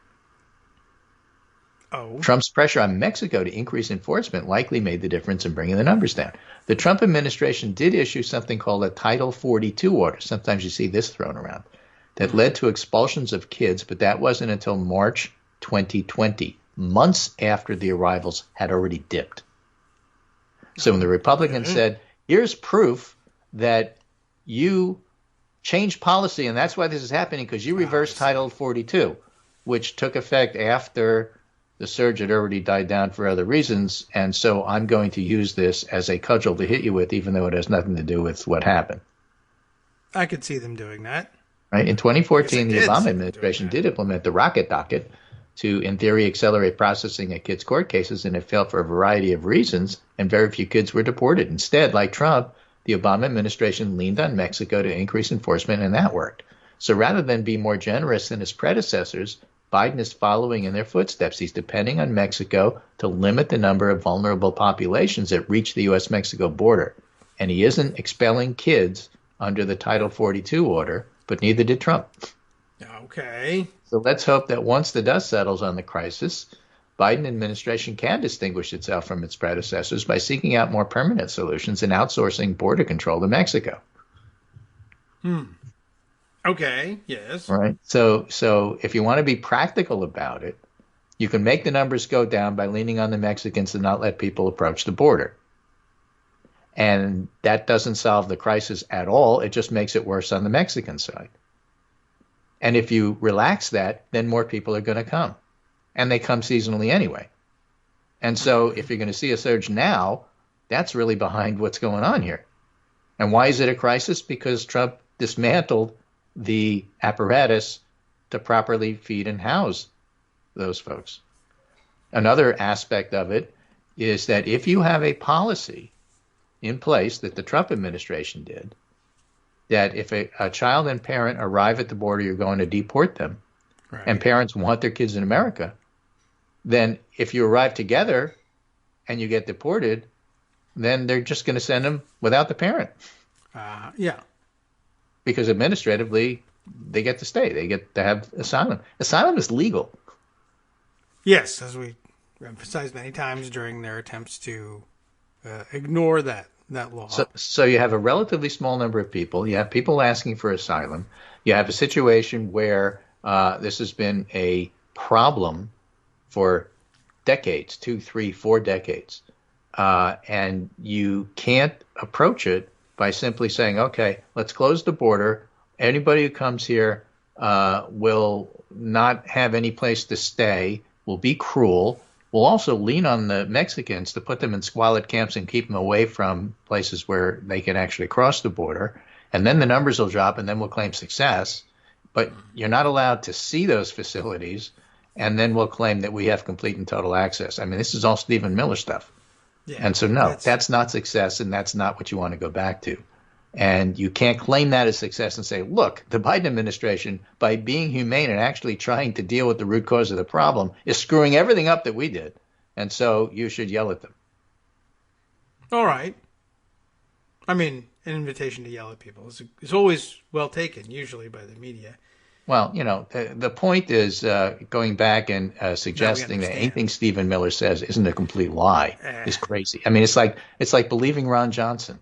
Oh. Trump's pressure on Mexico to increase enforcement likely made the difference in bringing the numbers down. The Trump administration did issue something called a Title 42 order. Sometimes you see this thrown around. That led to expulsions of kids, but that wasn't until March 2020, months after the arrivals had already dipped. So when the Republicans said, here's proof that you changed policy, and that's why this is happening, because you reversed Title 42, which took effect after the surge had already died down for other reasons, and so I'm going to use this as a cudgel to hit you with, even though it has nothing to do with what happened. I could see them doing that. Right? In 2014, the Obama administration did implement the rocket docket to, in theory, accelerate processing of kids' court cases, and it failed for a variety of reasons, and very few kids were deported. Instead, like Trump, the Obama administration leaned on Mexico to increase enforcement, and that worked. So rather than be more generous than his predecessors, Biden is following in their footsteps. He's depending on Mexico to limit the number of vulnerable populations that reach the U.S.-Mexico border. And he isn't expelling kids under the Title 42 order, but neither did Trump. Okay. So let's hope that once the dust settles on the crisis, Biden administration can distinguish itself from its predecessors by seeking out more permanent solutions and outsourcing border control to Mexico. Okay, yes. Right. So if you want to be practical about it, you can make the numbers go down by leaning on the Mexicans to not let people approach the border. And that doesn't solve the crisis at all. It just makes it worse on the Mexican side. And if you relax that, then more people are going to come. And they come seasonally anyway. And so if you're going to see a surge now, that's really behind what's going on here. And why is it a crisis? Because Trump dismantled the apparatus to properly feed and house those folks. Another aspect of it is that if you have a policy in place that the Trump administration did, that if a child and parent arrive at the border, you're going to deport them, right, and parents want their kids in America, then if you arrive together and you get deported, then they're just going to send them without the parent. Yeah. Because administratively, they get to stay. They get to have asylum. Asylum is legal. Yes, as we emphasized many times during their attempts to ignore that law. So you have a relatively small number of people. You have people asking for asylum. You have a situation where this has been a problem for decades, 2, 3, 4 decades. And you can't approach it by simply saying, okay, let's close the border. Anybody who comes here will not have any place to stay, will be cruel. We'll also lean on the Mexicans to put them in squalid camps and keep them away from places where they can actually cross the border. And then the numbers will drop, and then we'll claim success. But you're not allowed to see those facilities, and then we'll claim that we have complete and total access. I mean, this is all Stephen Miller stuff. Yeah, and so, no, that's not success, and that's not what you want to go back to. And you can't claim that as success and say, look, the Biden administration, by being humane and actually trying to deal with the root cause of the problem, is screwing everything up that we did. And so you should yell at them. All right. I mean, an invitation to yell at people is always well taken, usually by the media. Well, the point is going back and suggesting that understand. anything Stephen Miller says isn't a complete lie is crazy. I mean, it's like believing Ron Johnson.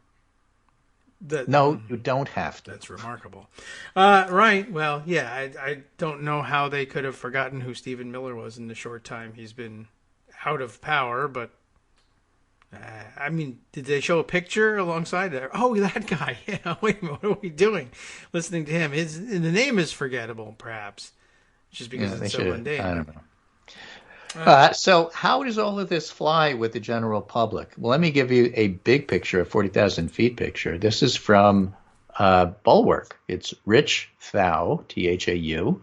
No, you don't have to. That's remarkable. Right. Well, yeah, I don't know how they could have forgotten who Stephen Miller was in the short time he's been out of power, but I mean, did they show a picture alongside there? Oh, that guy. Yeah, wait a minute, what are we doing? Listening to him. The name is forgettable, perhaps, just because it's so mundane. I don't know. So how does all of this fly with the general public? Well, let me give you a big picture, a 40,000 feet picture. This is from Bulwark. It's Rich Thau, Thau,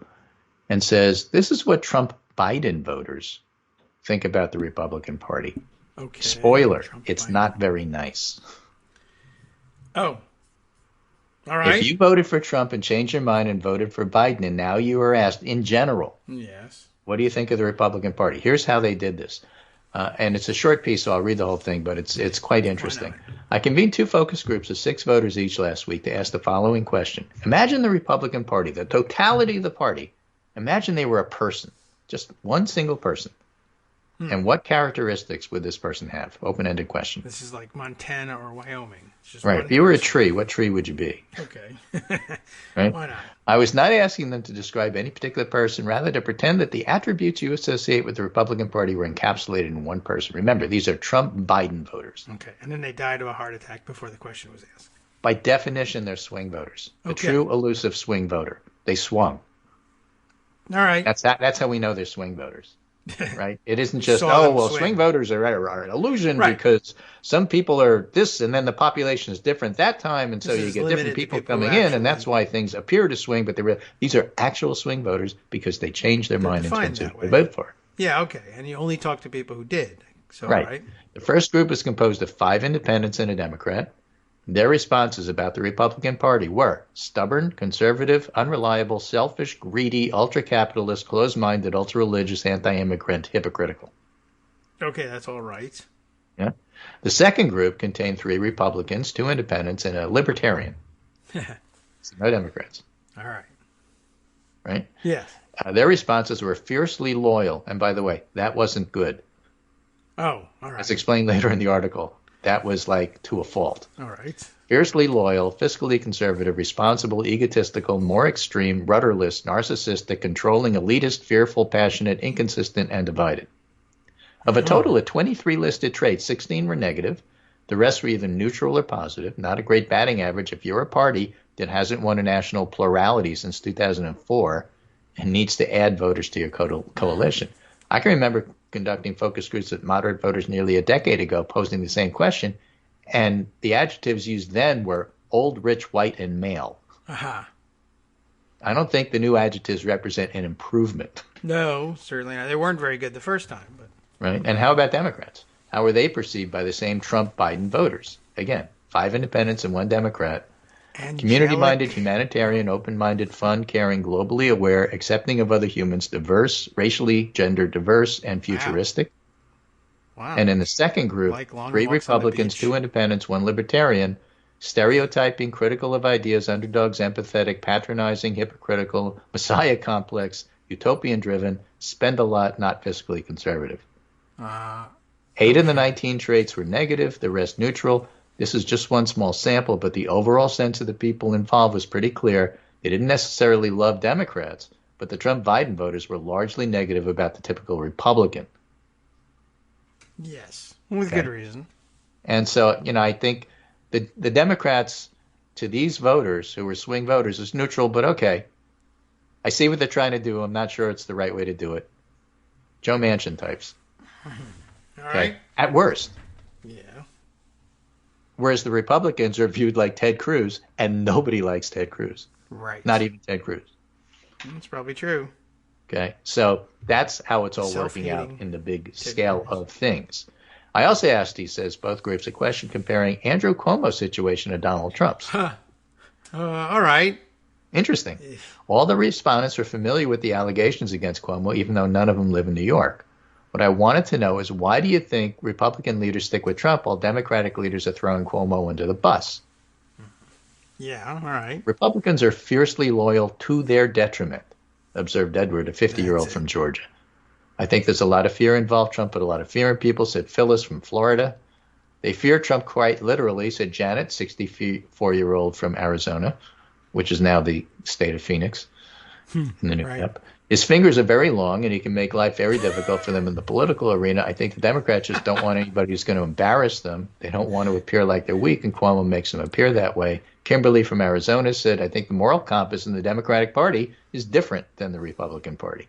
and says, this is what Trump-Biden voters think about the Republican Party. Okay. Spoiler, it's not very nice. Oh. All right. If you voted for Trump and changed your mind and voted for Biden, and now you are asked, in general, yes, what do you think of the Republican Party? Here's how they did this. And it's a short piece, so I'll read the whole thing, but it's quite interesting. I convened 2 focus groups of 6 voters each last week to ask the following question. Imagine the Republican Party, the totality of the party. Imagine they were a person, just one single person. And what characteristics would this person have? Open-ended question. This is like Montana or Wyoming. It's just right. If you were a tree, what tree would you be? Okay. Right? Why not? I was not asking them to describe any particular person, rather to pretend that the attributes you associate with the Republican Party were encapsulated in one person. Remember, these are Trump-Biden voters. Okay. And then they died of a heart attack before the question was asked. By definition, they're swing voters. The Okay. true elusive swing voter. They swung. All right. That's how we know they're swing voters. Right? It isn't just, swing voters are an illusion because some people are this and then the population is different that time, and so you get different people coming in, and that's why things appear to swing, but these are actual swing voters because they change their mind in terms of who they vote for. Yeah, okay. And you only talk to people who did. So, right. The first group is composed of 5 independents and a Democrat. Their responses about the Republican Party were stubborn, conservative, unreliable, selfish, greedy, ultra-capitalist, closed-minded, ultra-religious, anti-immigrant, hypocritical. Okay, that's all right. Yeah. The second group contained 3 Republicans, 2 independents, and a libertarian. So no Democrats. All right. Right? Yes. Their responses were fiercely loyal. And by the way, that wasn't good. Oh, all right. As explained later in the article. That was like to a fault. All right. Fiercely loyal, fiscally conservative, responsible, egotistical, more extreme, rudderless, narcissistic, controlling, elitist, fearful, passionate, inconsistent, and divided. Of a total of 23 listed traits, 16 were negative. The rest were either neutral or positive. Not a great batting average if you're a party that hasn't won a national plurality since 2004 and needs to add voters to your coalition. I can remember conducting focus groups with moderate voters nearly a decade ago, posing the same question, and the adjectives used then were old, rich, white, and male. Aha. I don't think the new adjectives represent an improvement. No, certainly not. They weren't very good the first time. But right. And how about Democrats? How were they perceived by the same Trump-Biden voters? Again, 5 independents and 1 Democrat. Community-minded, humanitarian, open-minded, fun, caring, globally aware, accepting of other humans, diverse, racially, gender diverse, and futuristic. Wow. And in the second group, 3 Republicans, 2 independents, 1 libertarian, stereotyping, critical of ideas, underdogs, empathetic, patronizing, hypocritical, messiah complex, utopian-driven, spend a lot, not fiscally conservative. 8 of the 19 traits were negative, the rest neutral. This is just one small sample, but the overall sense of the people involved was pretty clear. They didn't necessarily love Democrats, but the Trump-Biden voters were largely negative about the typical Republican. Yes, with good reason. And so, I think the Democrats, to these voters who were swing voters, is neutral, but okay. I see what they're trying to do. I'm not sure it's the right way to do it. Joe Manchin types. All right. At worst. Yeah. Whereas the Republicans are viewed like Ted Cruz, and nobody likes Ted Cruz. Right. Not even Ted Cruz. That's probably true. Okay. So that's how it's all working out in the big scale of things. I also asked, he says, both groups a question comparing Andrew Cuomo's situation to Donald Trump's. All right. Interesting. All the respondents were familiar with the allegations against Cuomo, even though none of them live in New York. What I wanted to know is, why do you think Republican leaders stick with Trump while Democratic leaders are throwing Cuomo under the bus? Yeah, all right. Republicans are fiercely loyal to their detriment. observed Edward, a 50-year-old from Georgia. I think there's a lot of fear involved. Trump put a lot of fear in people, said Phyllis from Florida. They fear Trump quite literally, said Janet, 64-year-old from Arizona, which is now the state of Phoenix in the new map. His fingers are very long, and he can make life very difficult for them in the political arena. I think the Democrats just don't want anybody who's going to embarrass them. They don't want to appear like they're weak, and Cuomo makes them appear that way. Kimberly from Arizona said, I think the moral compass in the Democratic Party is different than the Republican Party.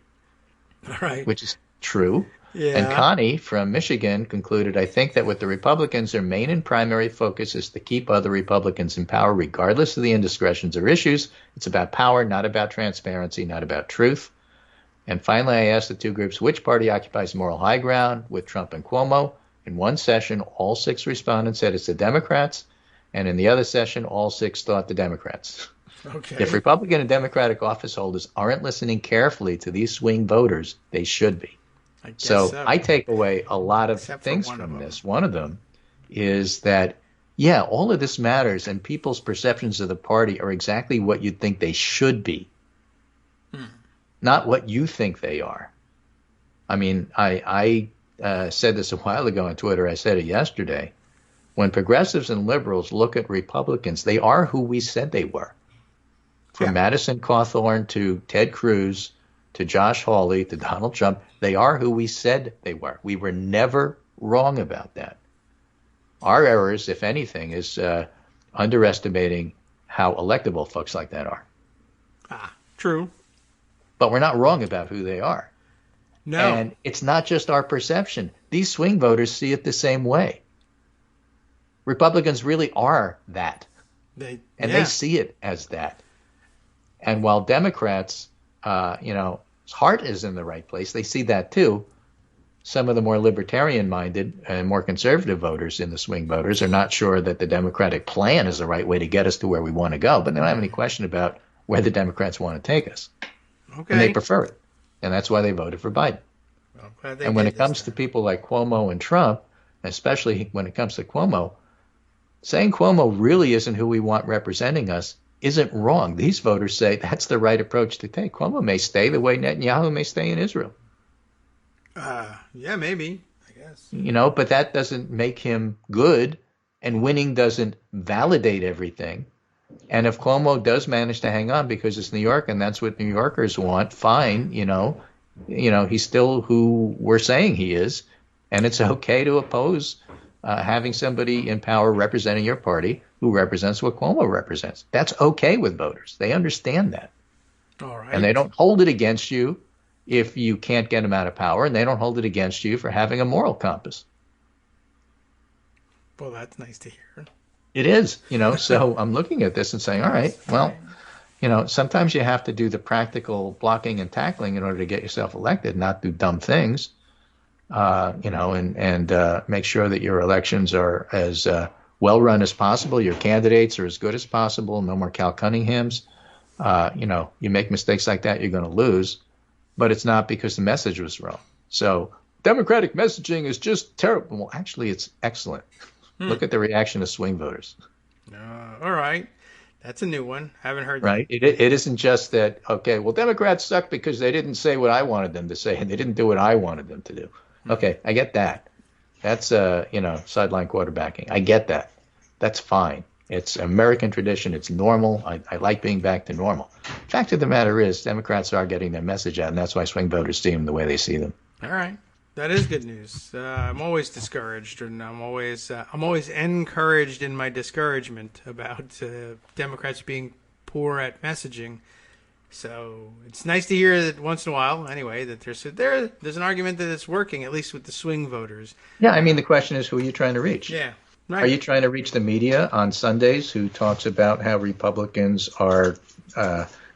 Right. Which is true. Yeah. And Connie from Michigan concluded, I think that with the Republicans, their main and primary focus is to keep other Republicans in power, regardless of the indiscretions or issues. It's about power, not about transparency, not about truth. And finally, I asked the two groups, which party occupies moral high ground with Trump and Cuomo? In one session, all 6 respondents said it's the Democrats. And in the other session, all 6 thought the Democrats. Okay. If Republican and Democratic office holders aren't listening carefully to these swing voters, they should be. So I take away a lot of things from this. One of them is that, yeah, all of this matters, and people's perceptions of the party are exactly what you'd think they should be, not what you think they are. I mean, I said this a while ago on Twitter. I said it yesterday. When progressives and liberals look at Republicans, they are who we said they were. From Madison Cawthorn to Ted Cruz to Josh Hawley to Donald Trump, they are who we said they were. We were never wrong about that. Our errors, if anything, is underestimating how electable folks like that are. True. But we're not wrong about who they are. No. And it's not just our perception. These swing voters see it the same way. Republicans really are that. They see it as that. And while Democrats, heart is in the right place, they see that too. Some of the more libertarian-minded and more conservative voters in the swing voters are not sure that the Democratic plan is the right way to get us to where we want to go, but they don't have any question about where the Democrats want to take us. Okay. And they prefer it. And that's why they voted for Biden. And when it comes to people like Cuomo and Trump, especially when it comes to Cuomo, saying Cuomo really isn't who we want representing us isn't wrong. These voters say that's the right approach to take. Cuomo may stay the way Netanyahu may stay in Israel. Yeah, maybe, I guess. But that doesn't make him good, and winning doesn't validate everything. And if Cuomo does manage to hang on because it's New York and that's what New Yorkers want, fine, he's still who we're saying he is, and it's okay to oppose having somebody in power representing your party who represents what Cuomo represents. That's okay with voters. They understand that. All right. And they don't hold it against you if you can't get them out of power, and they don't hold it against you for having a moral compass. Well, that's nice to hear. It is, so I'm looking at this and saying, all right, well, sometimes you have to do the practical blocking and tackling in order to get yourself elected, not do dumb things, and make sure that your elections are as well run as possible. Your candidates are as good as possible. No more Cal Cunninghams. You make mistakes like that, you're going to lose. But it's not because the message was wrong. So Democratic messaging is just terrible. Well, actually, it's excellent. Look at the reaction of swing voters. All right. That's a new one. Haven't heard that. Right. It isn't just that, okay, well, Democrats suck because they didn't say what I wanted them to say, and they didn't do what I wanted them to do. Okay, I get that. That's, sideline quarterbacking. I get that. That's fine. It's American tradition. It's normal. I like being back to normal. Fact of the matter is, Democrats are getting their message out, and that's why swing voters see them the way they see them. All right. That is good news. I'm always discouraged, and I'm always encouraged in my discouragement about Democrats being poor at messaging. So it's nice to hear that once in a while, anyway, that there's an argument that it's working, at least with the swing voters. Yeah, I mean, the question is, who are you trying to reach? Yeah. Right. Are you trying to reach the media on Sundays who talks about how Republicans are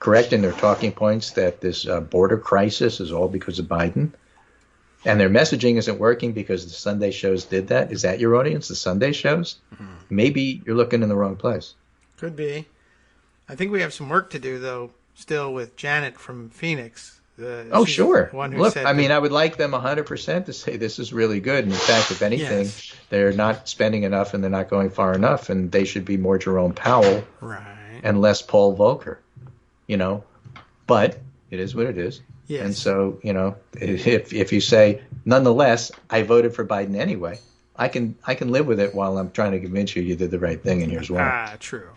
correct in their talking points that this border crisis is all because of Biden? And their messaging isn't working because the Sunday shows did that? Is that your audience, the Sunday shows? Mm-hmm. Maybe you're looking in the wrong place. Could be. I think we have some work to do, though, still with Janet from Phoenix. Sure. Look, I would like them 100% to say this is really good. And in fact, if anything, they're not spending enough and they're not going far enough, and they should be more Jerome Powell and less Paul Volcker, But It is what it is. Yes. And so, if you say, nonetheless, I voted for Biden anyway, I can live with it while I'm trying to convince you did the right thing, and here's why. True.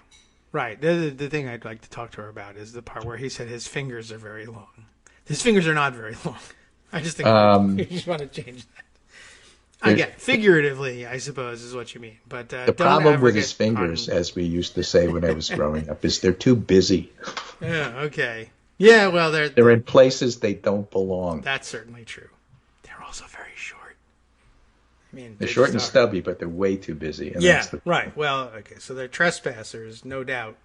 Right. The thing I'd like to talk to her about is the part where he said his fingers are very long. His fingers are not very long. I just think you just want to change that. Again, figuratively, I suppose, is what you mean. But the problem with his fingers, as we used to say when I was growing up, is they're too busy. Yeah, okay. Yeah, well, they're in places they don't belong. That's certainly true. They're also very short. I mean, they're short and stubby, but they're way too busy. And yeah, right. Well, okay, so they're trespassers, no doubt.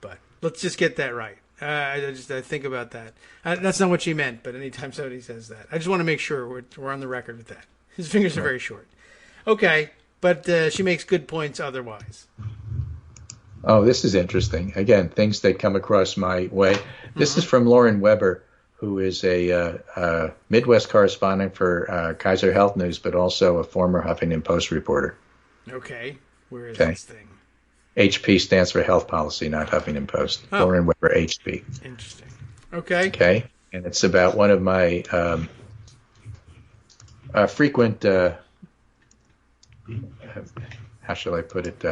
But let's just get that right. I think about that. That's not what she meant, but anytime somebody says that, I just want to make sure we're on the record with that. His fingers are very short. Okay, but she makes good points otherwise. Oh, this is interesting. Again, things that come across my way. This is from Lauren Weber, who is a Midwest correspondent for Kaiser Health News, but also a former Huffington Post reporter. Okay, where is this thing? HP stands for Health Policy, not Huffington Post. Oh. Lauren Weber, HP. Interesting. Okay. Okay, and it's about one of my frequent, how shall I put it,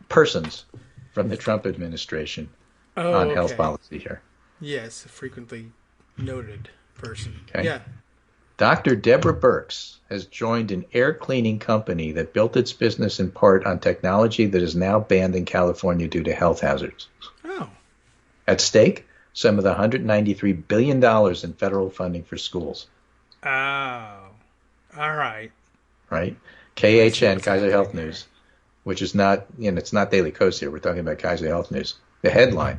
persons from the Trump administration on health policy here. Yes, a frequently noted person. Okay. Yeah. Dr. Deborah Birx has joined an air cleaning company that built its business in part on technology that is now banned in California due to health hazards. Oh. At stake, some of the $193 billion in federal funding for schools. Oh. All right. Right? KHN, Kaiser Health News, which is not, it's not Daily Kos here. We're talking about Kaiser Health News. The headline,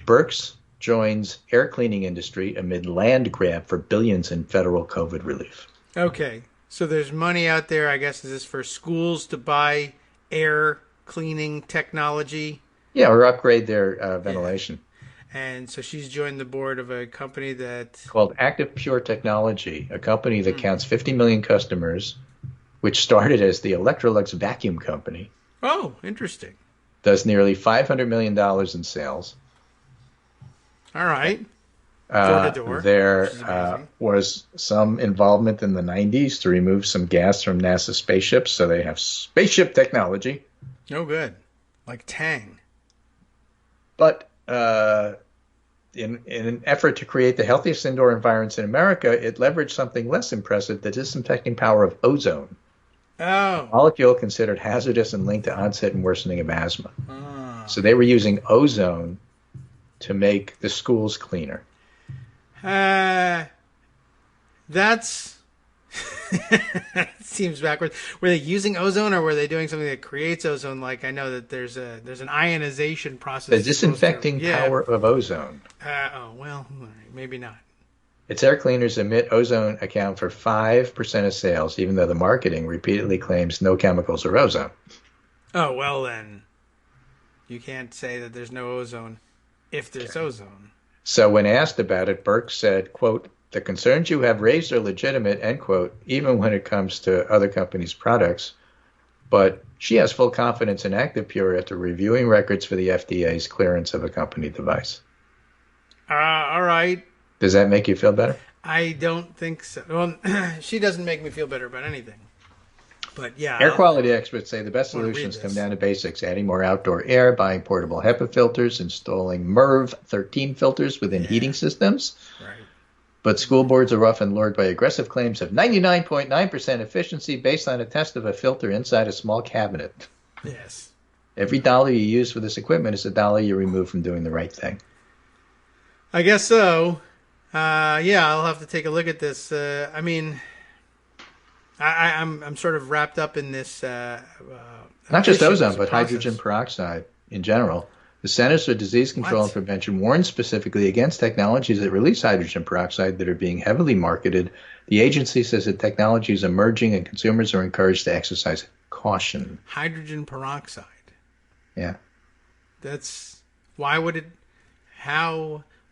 Birx joins air cleaning industry amid land grab for billions in federal COVID relief. Okay. So there's money out there, I guess, is this for schools to buy air cleaning technology? Yeah, or upgrade their ventilation. Yeah. And so she's joined the board of a company that... called Active Pure Technology, a company that counts 50 million customers, which started as the Electrolux vacuum company. Oh, interesting. Does nearly $500 million in sales. All right. Door to door. There was some involvement in the 90s to remove some gas from NASA spaceships, so they have spaceship technology. Oh, good. Like Tang. But in an effort to create the healthiest indoor environments in America, it leveraged something less impressive, the disinfecting power of ozone. Oh. A molecule considered hazardous and linked to onset and worsening of asthma. Oh. So they were using ozone to make the schools cleaner. That's seems backwards. Were they using ozone, or were they doing something that creates ozone? Like, I know that there's an ionization process. The disinfecting power of ozone. Well, maybe not. Its air cleaners emit ozone account for 5% of sales, even though the marketing repeatedly claims no chemicals or ozone. Oh, well then, you can't say that there's no ozone if there's ozone. So when asked about it, Birx said, quote, "The concerns you have raised are legitimate," end quote, even when it comes to other companies' products. But she has full confidence in Active Pure after reviewing records for the FDA's clearance of a company device. All right. Does that make you feel better? I don't think so. Well, she doesn't make me feel better about anything. But yeah. Air quality experts say the best solutions come down to basics, adding more outdoor air, buying portable HEPA filters, installing MERV 13 filters within heating systems. Right. But school boards are often lured by aggressive claims of 99.9% efficiency based on a test of a filter inside a small cabinet. Yes. Every dollar you use for this equipment is a dollar you remove from doing the right thing. I guess so. I'll have to take a look at this. I mean, I'm sort of wrapped up in this. Not just ozone, but hydrogen peroxide in general. The Centers for Disease Control and Prevention warns specifically against technologies that release hydrogen peroxide that are being heavily marketed. The agency says that technology is emerging and consumers are encouraged to exercise caution. Hydrogen peroxide. Yeah. Why would it,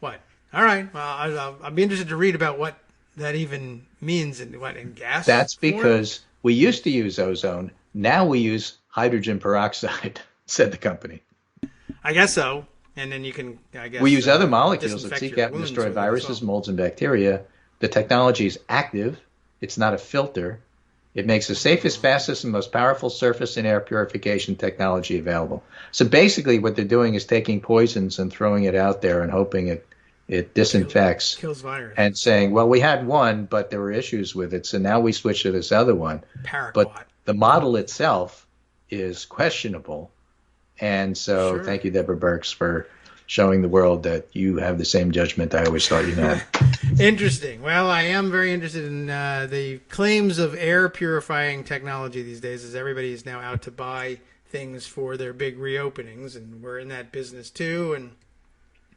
what? All right. Well, I'll be interested to read about what that even means in gas. That's because we used to use ozone. Now we use hydrogen peroxide, said the company. I guess so. And then you can, I guess, we use other molecules that disinfect seek your out and wounds destroy with it as viruses, well. molds, and bacteria. The technology is active. It's not a filter. It makes the safest, fastest, and most powerful surface and air purification technology available. So basically what they're doing is taking poisons and throwing it out there and hoping it disinfects. Kills virus. And saying, well, we had one, but there were issues with it, so now we switch to this other one. Paraquat. But the model itself is questionable. And so Thank you, Deborah Birx, for showing the world that you have the same judgment I always thought you had. Interesting. Well, I am very interested in the claims of air purifying technology these days, as everybody is now out to buy things for their big reopenings, and we're in that business too. And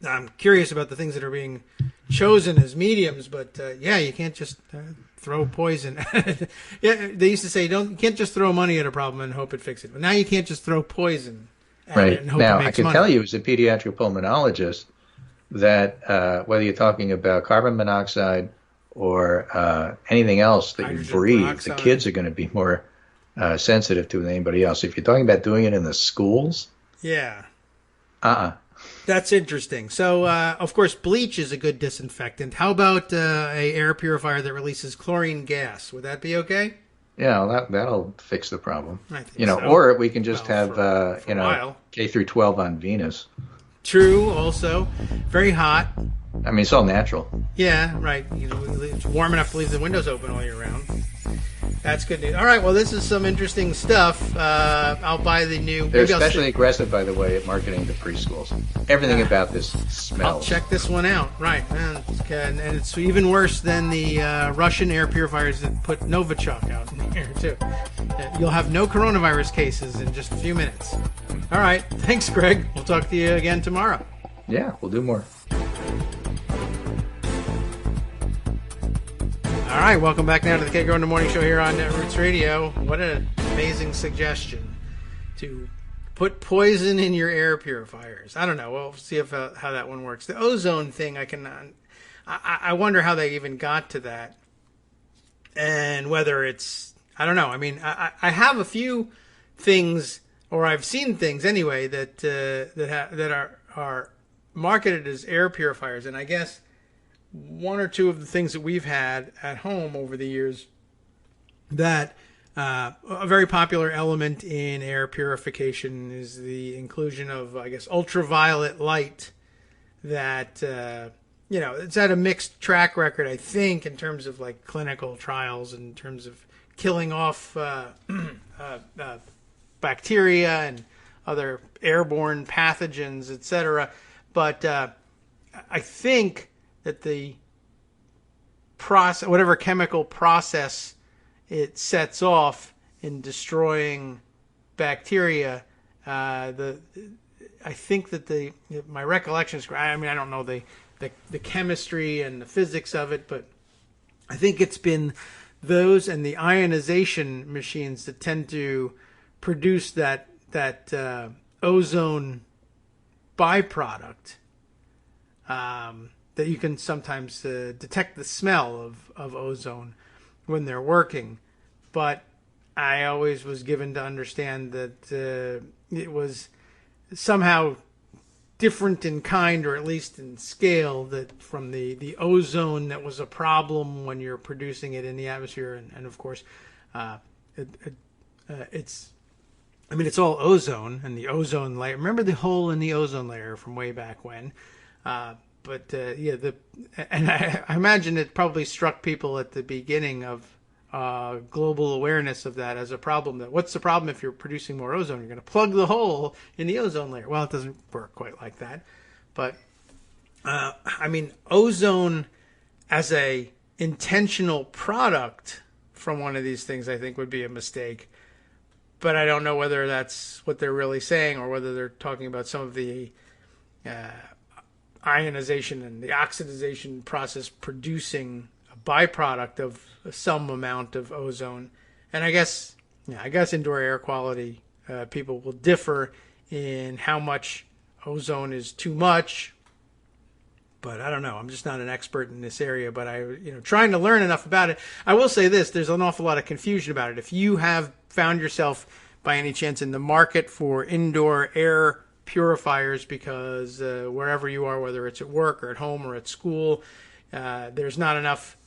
I'm curious about the things that are being chosen as mediums, but you can't just throw poison. Yeah, they used to say, you can't just throw money at a problem and hope it fixes it. But now you can't just throw poison at it and hope now, it makes I can money. tell you as a pediatric pulmonologist that whether you're talking about carbon monoxide or anything else that you breathe, peroxide. The kids are going to be more sensitive to than anybody else. If you're talking about doing it in the schools, That's interesting. So, of course, bleach is a good disinfectant. How about a air purifier that releases chlorine gas? Would that be okay? yeah, that'll fix the problem. I think so. Or we can just have for a while. K through 12 on Venus. True, also. Very hot. I mean, it's all natural. Yeah, right. It's warm enough to leave the windows open all year round. That's good news. All right, well, this is some interesting stuff. I'll buy the new... They're especially aggressive, by the way, at marketing to preschools. Everything about this smells. I'll check this one out. Right. And it's even worse than the Russian air purifiers that put Novichok out in the air, too. You'll have no coronavirus cases in just a few minutes. All right. Thanks, Greg. We'll talk to you again tomorrow. Yeah, we'll do more. All right, welcome back now to the Kagro in the Morning Show here on Roots Radio. What an amazing suggestion to put poison in your air purifiers. I don't know. We'll see if how that one works. The ozone thing, I wonder how they even got to that, and whether it's, I don't know. I mean, I have a few things, or I've seen things anyway that are marketed as air purifiers, and I guess one or two of the things that we've had at home over the years that a very popular element in air purification is the inclusion of, I guess, ultraviolet light that, it's had a mixed track record, I think, in terms of like clinical trials, in terms of killing off bacteria and other airborne pathogens, etc. But I think that the process, whatever chemical process it sets off in destroying bacteria, I think that my recollection is, I mean, I don't know the chemistry and the physics of it, but I think it's been those and the ionization machines that tend to produce that ozone byproduct. That you can sometimes detect the smell of ozone when they're working. But I always was given to understand that it was somehow different in kind, or at least in scale, that from the ozone that was a problem when you're producing it in the atmosphere. And of course, it's all ozone, and the ozone layer. Remember the hole in the ozone layer from way back when? And I imagine it probably struck people at the beginning of global awareness of that as a problem. That what's the problem if you're producing more ozone? You're going to plug the hole in the ozone layer. Well, it doesn't work quite like that. But ozone as a intentional product from one of these things, I think would be a mistake. But I don't know whether that's what they're really saying, or whether they're talking about some of the ionization and the oxidization process producing a byproduct of some amount of ozone. And I guess indoor air quality people will differ in how much ozone is too much. But I don't know. I'm just not an expert in this area, but trying to learn enough about it. I will say this, there's an awful lot of confusion about it. If you have found yourself by any chance in the market for indoor air purifiers because wherever you are, whether it's at work or at home or at school, there's not enough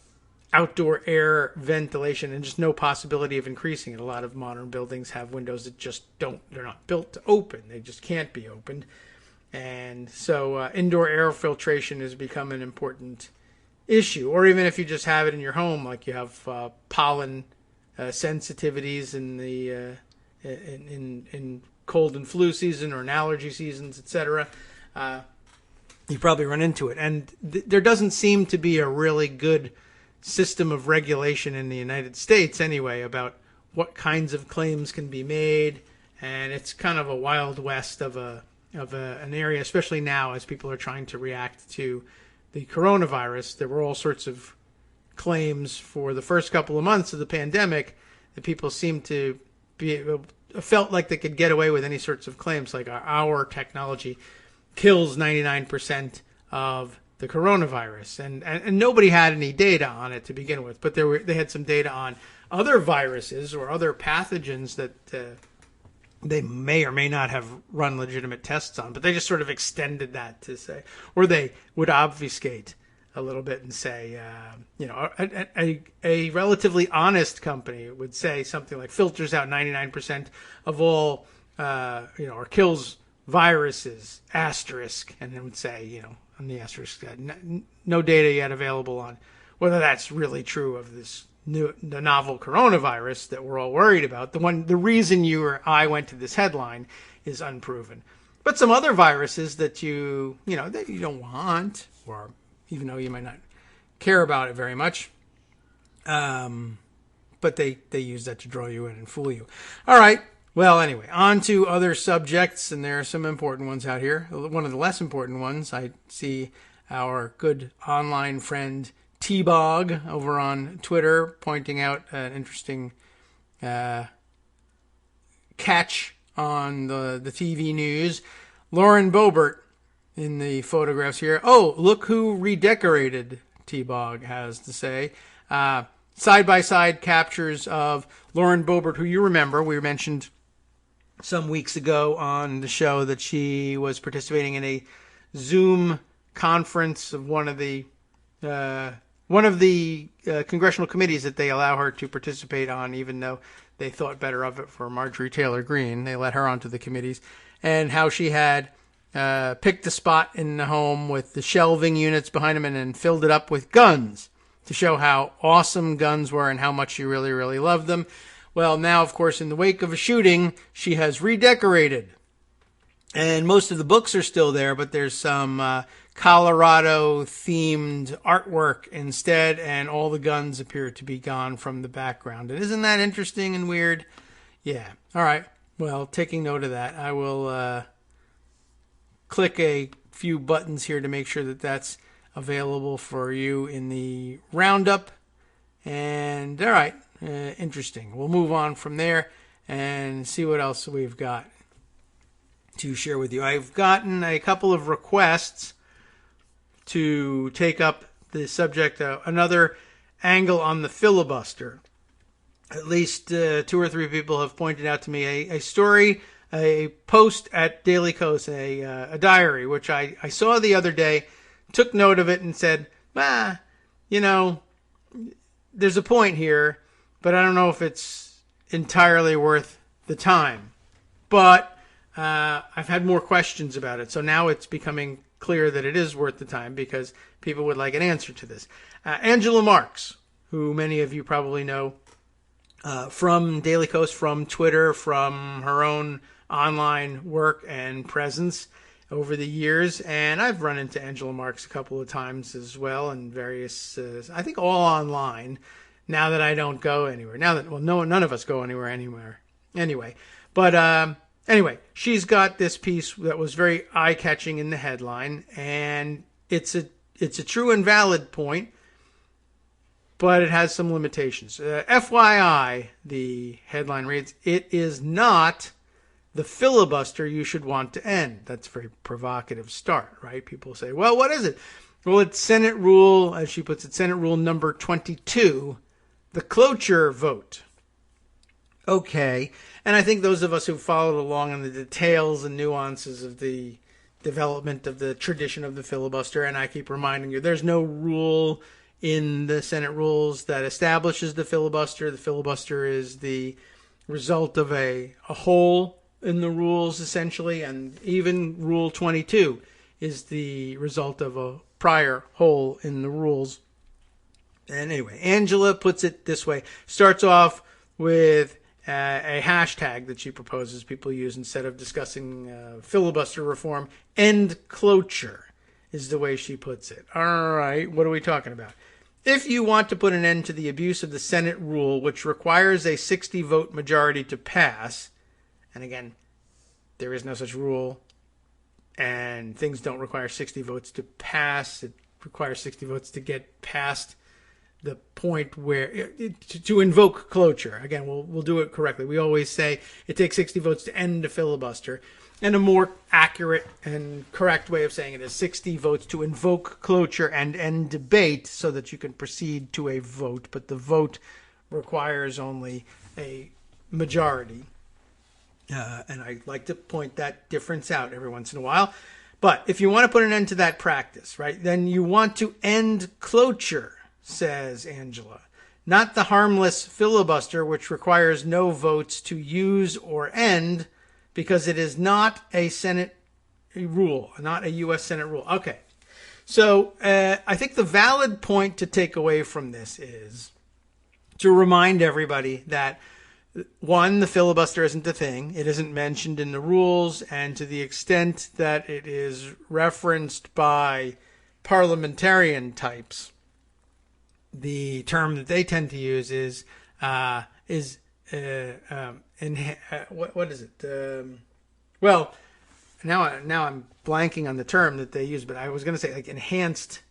outdoor air ventilation and just no possibility of increasing it. A lot of modern buildings have windows that just they're not built to open. They just can't be opened. And so indoor air filtration has become an important issue. Or even if you just have it in your home, like you have pollen sensitivities in the in cold and flu season or in allergy seasons, etc., you probably run into it. And there doesn't seem to be a really good system of regulation in the United States anyway about what kinds of claims can be made, and it's kind of a wild west of an area, especially now as people are trying to react to the coronavirus. There were all sorts of claims for the first couple of months of the pandemic that people seemed to be felt like they could get away with any sorts of claims, like our technology kills 99% of the coronavirus, and nobody had any data on it to begin with, but they had some data on other viruses or other pathogens that they may or may not have run legitimate tests on, but they just sort of extended that to say, or they would obfuscate a little bit and say, a relatively honest company would say something like filters out 99% of all, or kills viruses, asterisk, and it would say, on the asterisk, no data yet available on whether that's really true of the novel coronavirus that we're all worried about. The reason you or I went to this headline is unproven. But some other viruses that that you don't want, or even though you might not care about it very much, but they use that to draw you in and fool you. All right. Well, anyway, on to other subjects, and there are some important ones out here. One of the less important ones, I see our good online friend T-Bog over on Twitter pointing out an interesting catch on the TV news. Lauren Boebert in the photographs here. Oh, look who redecorated, T-Bog has to say. Side-by-side captures of Lauren Boebert, who you remember, we mentioned some weeks ago on the show that she was participating in a Zoom conference of one of the congressional committees that they allow her to participate on, even though they thought better of it for Marjorie Taylor Greene. They let her onto the committees, and how she had picked a spot in the home with the shelving units behind them and then filled it up with guns to show how awesome guns were and how much she really, really loved them. Well, now, of course, in the wake of a shooting, she has redecorated. And most of the books are still there, but there's some Colorado-themed artwork instead, and all the guns appear to be gone from the background. And isn't that interesting and weird? Yeah. All right. Well, taking note of that, I will click a few buttons here to make sure that that's available for you in the roundup. And, all right. Interesting. We'll move on from there and see what else we've got to share with you. I've gotten a couple of requests to take up the subject, another angle on the filibuster. At least 2 or 3 people have pointed out to me a story, a post at Daily Kos, a diary, which I saw the other day, took note of it and said, there's a point here, but I don't know if it's entirely worth the time. But I've had more questions about it, so now it's becoming clear that it is worth the time because people would like an answer to this. Angela Marks, who many of you probably know from Daily Kos, from Twitter, from her own online work and presence over the years, and I've run into Angela Marks a couple of times as well in various, I think all online, now that I don't go anywhere. None of us go anywhere. Anyway, but anyway, she's got this piece that was very eye-catching in the headline, and it's a true and valid point, but it has some limitations. FYI, the headline reads, "It is not the filibuster you should want to end." That's a very provocative start, right? People say, well, what is it? Well, it's Senate Rule, as she puts it, Senate Rule number 22, the cloture vote. okay. And I think those of us who followed along on the details and nuances of the development of the tradition of the filibuster, and I keep reminding you, there's no rule in the Senate rules that establishes the filibuster. The filibuster is the result of a hole in the rules, essentially, and even Rule 22 is the result of a prior hole in the rules. And anyway, Angela puts it this way, starts off with a hashtag that she proposes people use instead of discussing filibuster reform. End cloture is the way she puts it. All right, what are we talking about? If you want to put an end to the abuse of the Senate rule, which requires a 60-vote majority to pass, and again, there is no such rule, and things don't require 60 votes to pass. It requires 60 votes to get past the point where to invoke cloture. Again, we'll do it correctly. We always say it takes 60 votes to end a filibuster, and a more accurate and correct way of saying it is 60 votes to invoke cloture and end debate so that you can proceed to a vote, but the vote requires only a majority. And I like to point that difference out every once in a while. But if you want to put an end to that practice, right, then you want to end cloture, says Angela, not the harmless filibuster, which requires no votes to use or end, because it is not a Senate rule, not a U.S. Senate rule. Okay. So I think the valid point to take away from this is to remind everybody that, one, the filibuster isn't a thing. It isn't mentioned in the rules, and to the extent that it is referenced by parliamentarian types, the term that they tend to use is what is it? Well, now I'm blanking on the term that they use, but I was going to say like enhanced,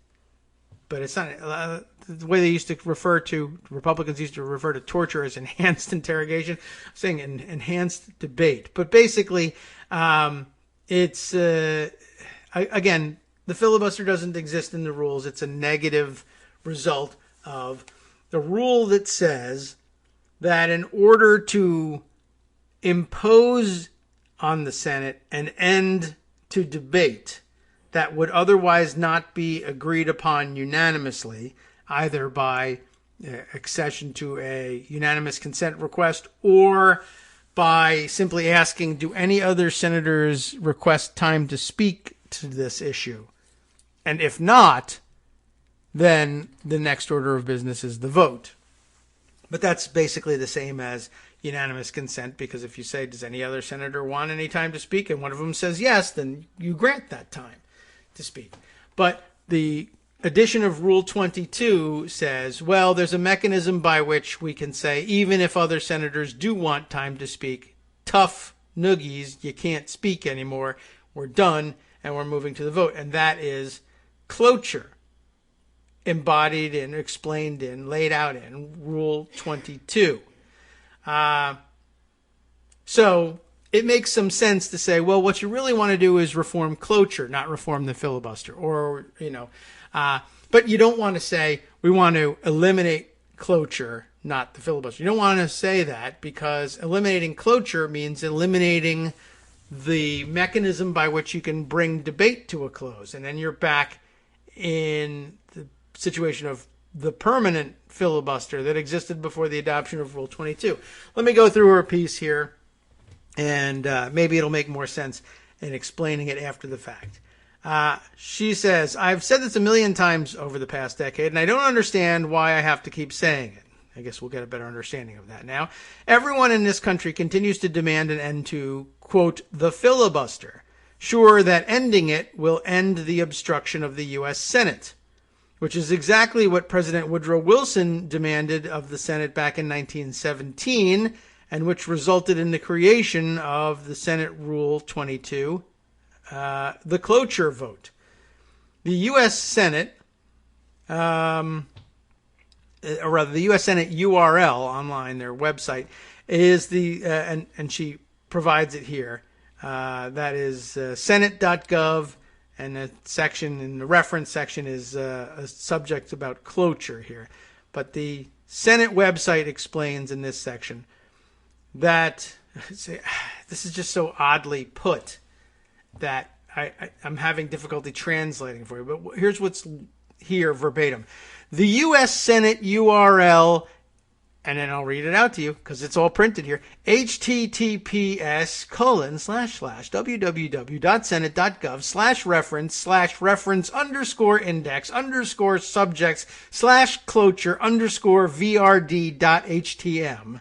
but it's not. The way they used to Republicans used to refer to torture as enhanced interrogation. I'm saying enhanced debate, but basically, it's again, the filibuster doesn't exist in the rules. It's a negative result of the rule that says that in order to impose on the Senate an end to debate that would otherwise not be agreed upon unanimously, either by accession to a unanimous consent request or by simply asking, do any other senators request time to speak to this issue? And if not, then the next order of business is the vote. But that's basically the same as unanimous consent, because if you say, does any other senator want any time to speak, and one of them says yes, then you grant that time to speak. But the addition of Rule 22 says, well, there's a mechanism by which we can say, even if other senators do want time to speak, tough noogies, you can't speak anymore, we're done, and we're moving to the vote. And that is cloture, embodied in, explained in, laid out in Rule 22. So it makes some sense to say, well, what you really want to do is reform cloture, not reform the filibuster. Or, but you don't want to say we want to eliminate cloture, not the filibuster. You don't want to say that, because eliminating cloture means eliminating the mechanism by which you can bring debate to a close. And then you're back in the situation of the permanent filibuster that existed before the adoption of Rule 22. Let me go through her piece here, and maybe it'll make more sense in explaining it after the fact. She says, I've said this a million times over the past decade, and I don't understand why I have to keep saying it. I guess we'll get a better understanding of that now. Everyone in this country continues to demand an end to, quote, the filibuster, sure that ending it will end the obstruction of the U.S. Senate, which is exactly what President Woodrow Wilson demanded of the Senate back in 1917, and which resulted in the creation of the Senate Rule 22, the cloture vote. The U.S. Senate, or rather the U.S. Senate URL online, their website, is the, and she provides it here, that is senate.gov, and the section, in the reference section, is a subject about cloture here. But the Senate website explains in this section, that this is just so oddly put that I'm having difficulty translating for you. But here's what's here verbatim. The U.S. Senate URL, and then I'll read it out to you because it's all printed here. https://www.senate.gov/reference_index_subjects/reference_VRD.htm.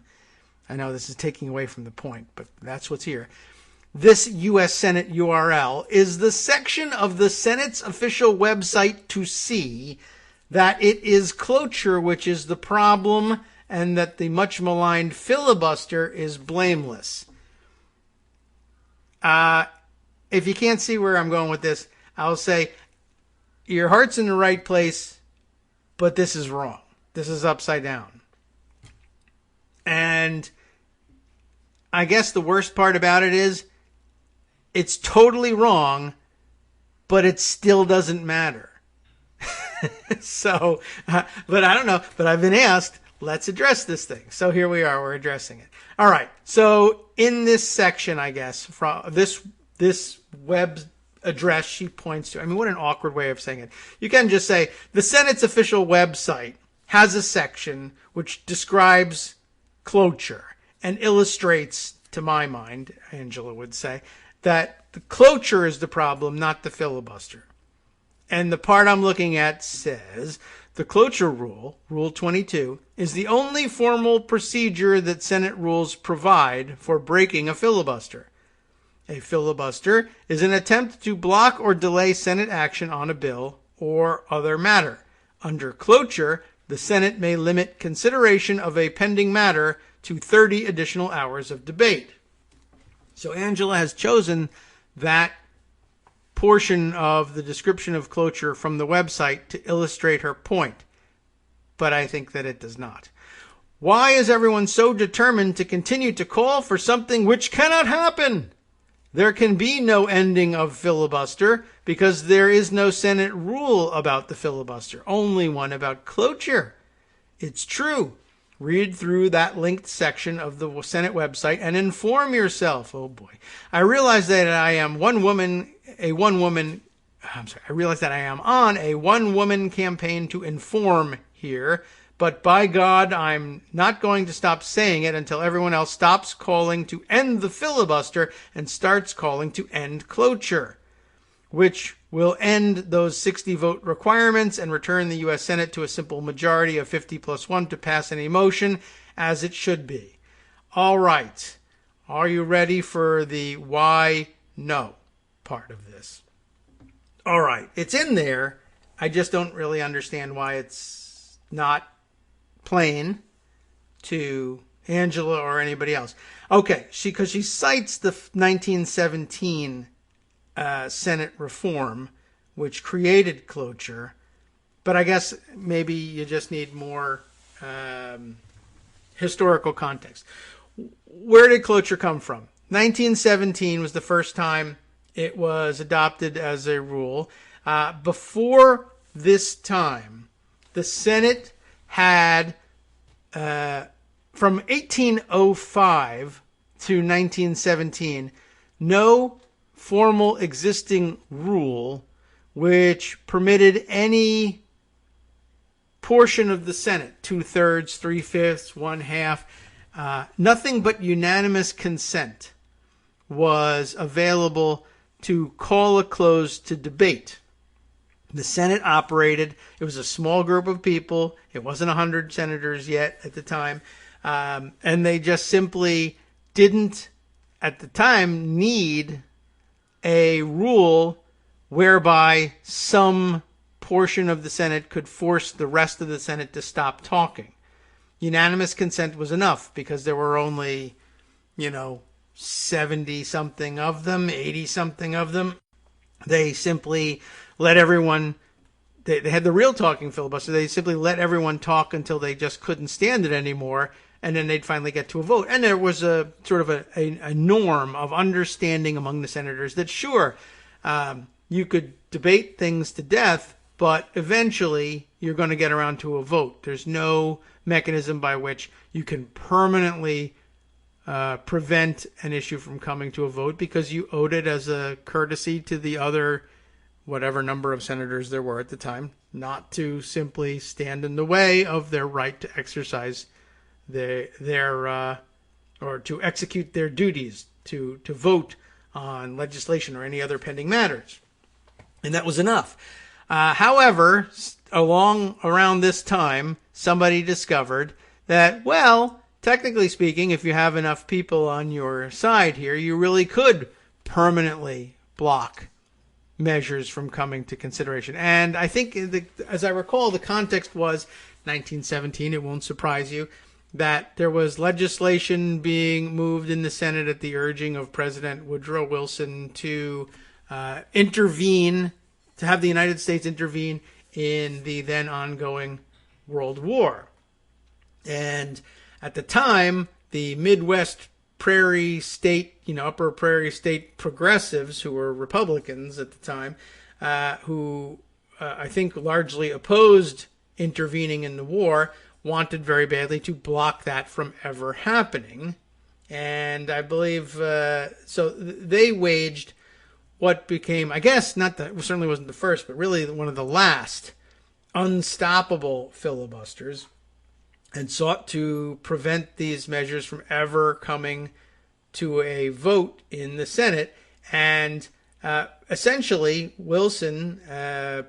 I know this is taking away from the point, but that's what's here. This U.S. Senate URL is the section of the Senate's official website to see that it is cloture which is the problem and that the much maligned filibuster is blameless. If you can't see where I'm going with this, I'll say your heart's in the right place, but this is wrong. This is upside down. And I guess the worst part about it is it's totally wrong, but it still doesn't matter. So, but I don't know. But I've been asked, let's address this thing. So here we are. We're addressing it. All right. So in this section, I guess, from this web address she points to, I mean, what an awkward way of saying it. You can just say the Senate's official website has a section which describes cloture and illustrates, to my mind, Angela would say, that the cloture is the problem, not the filibuster. And the part I'm looking at says the cloture rule, Rule 22, is the only formal procedure that Senate rules provide for breaking a filibuster. A filibuster is an attempt to block or delay Senate action on a bill or other matter. Under cloture, the Senate may limit consideration of a pending matter to 30 additional hours of debate. So Angela has chosen that portion of the description of cloture from the website to illustrate her point, but I think that it does not. Why is everyone so determined to continue to call for something which cannot happen? There can be no ending of filibuster because there is no Senate rule about the filibuster, only one about cloture. It's true. Read through that linked section of the Senate website and inform yourself. Oh boy. I realize that I am on a one-woman campaign to inform here, but by God, I'm not going to stop saying it until everyone else stops calling to end the filibuster and starts calling to end cloture, which will end those 60-vote requirements and return the U.S. Senate to a simple majority of 50+1 to pass any motion, as it should be. All right. Are you ready for the why no part of this? All right. It's in there. I just don't really understand why it's not plain to Angela or anybody else. Okay. Because she cites the 1917 Senate reform, which created cloture, but I guess maybe you just need more historical context. Where did cloture come from? 1917 was the first time it was adopted as a rule. Before this time, the Senate had, from 1805 to 1917, no formal existing rule which permitted any portion of the Senate, 2/3, 3/5, 1/2, nothing but unanimous consent was available to call a close to debate. The Senate operated, it was a small group of people, it wasn't 100 senators yet at the time, and they just simply didn't, at the time, need a rule whereby some portion of the Senate could force the rest of the Senate to stop talking. Unanimous consent was enough because there were only, 70-something of them, 80-something of them. They simply let everyone, they had the real talking filibuster. They simply let everyone talk until they just couldn't stand it anymore, and then they'd finally get to a vote. And there was a sort of a norm of understanding among the senators that, sure, you could debate things to death, but eventually you're going to get around to a vote. There's no mechanism by which you can permanently prevent an issue from coming to a vote because you owed it as a courtesy to the other whatever number of senators there were at the time, not to simply stand in the way of their right to exercise their or to execute their duties, to vote on legislation or any other pending matters. And that was enough. However, around this time, somebody discovered that, well, technically speaking, if you have enough people on your side here, you really could permanently block measures from coming to consideration. And I think, as I recall, the context was 1917. It won't surprise you that there was legislation being moved in the Senate at the urging of President Woodrow Wilson to intervene, to have the United States intervene in the then ongoing World War. And at the time, the Midwest Prairie State, Upper Prairie State progressives, who were Republicans at the time, who I think largely opposed intervening in the war, wanted very badly to block that from ever happening. And I believe, so they waged what became, I guess, certainly wasn't the first, but really one of the last unstoppable filibusters, and sought to prevent these measures from ever coming to a vote in the Senate. And essentially, Wilson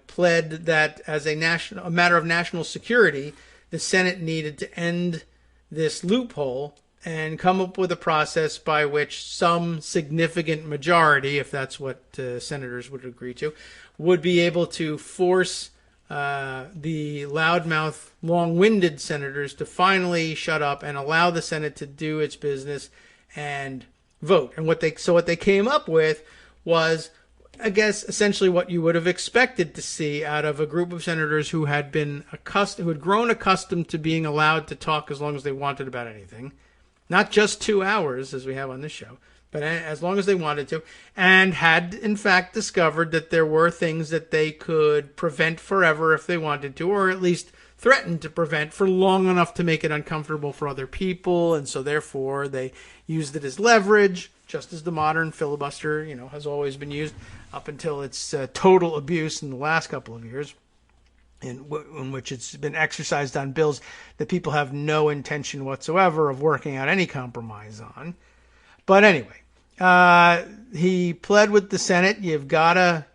pled that as a matter of national security, the Senate needed to end this loophole and come up with a process by which some significant majority, if that's what senators would agree to, would be able to force the loudmouth, long-winded senators to finally shut up and allow the Senate to do its business and vote. And what they came up with was, I guess, essentially what you would have expected to see out of a group of senators who had grown accustomed to being allowed to talk as long as they wanted about anything, not just 2 hours as we have on this show, but as long as they wanted to, and had in fact discovered that there were things that they could prevent forever if they wanted to, or at least threaten to prevent for long enough to make it uncomfortable for other people. And so therefore they used it as leverage, just as the modern filibuster, has always been used up until its total abuse in the last couple of years, in which it's been exercised on bills that people have no intention whatsoever of working out any compromise on. But anyway, he pled with the Senate, you've got to,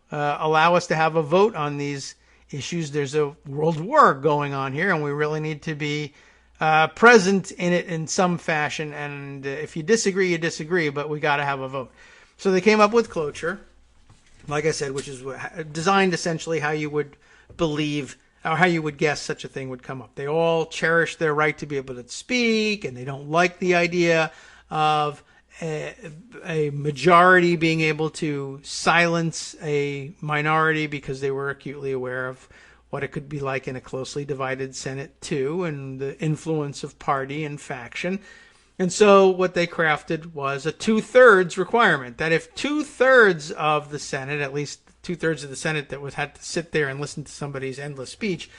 allow us to have a vote on these issues. There's a world war going on here, and we really need to be present in it in some fashion. And if you disagree, you disagree, but we got to have a vote. So they came up with cloture, like I said, which is designed essentially how you would believe or how you would guess such a thing would come up. They all cherish their right to be able to speak, and they don't like the idea of a majority being able to silence a minority because they were acutely aware of what it could be like in a closely divided Senate too, and the influence of party and faction. And so what they crafted was a 2/3 requirement, that if 2/3 of the Senate, at least 2/3 of the Senate that had to sit there and listen to somebody's endless speech,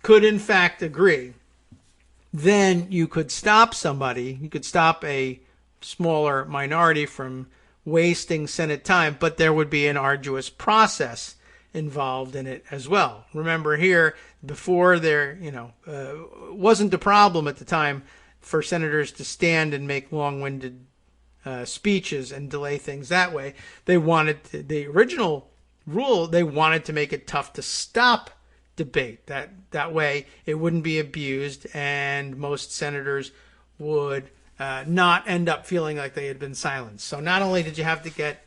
could in fact agree, then you could stop somebody, you could stop a smaller minority from wasting Senate time, but there would be an arduous process involved in it as well. Remember here, before there, wasn't a problem at the time for senators to stand and make long-winded speeches and delay things that way. They wanted the original rule, they wanted to make it tough to stop debate. That way it wouldn't be abused, and most senators would not end up feeling like they had been silenced. So not only did you have to get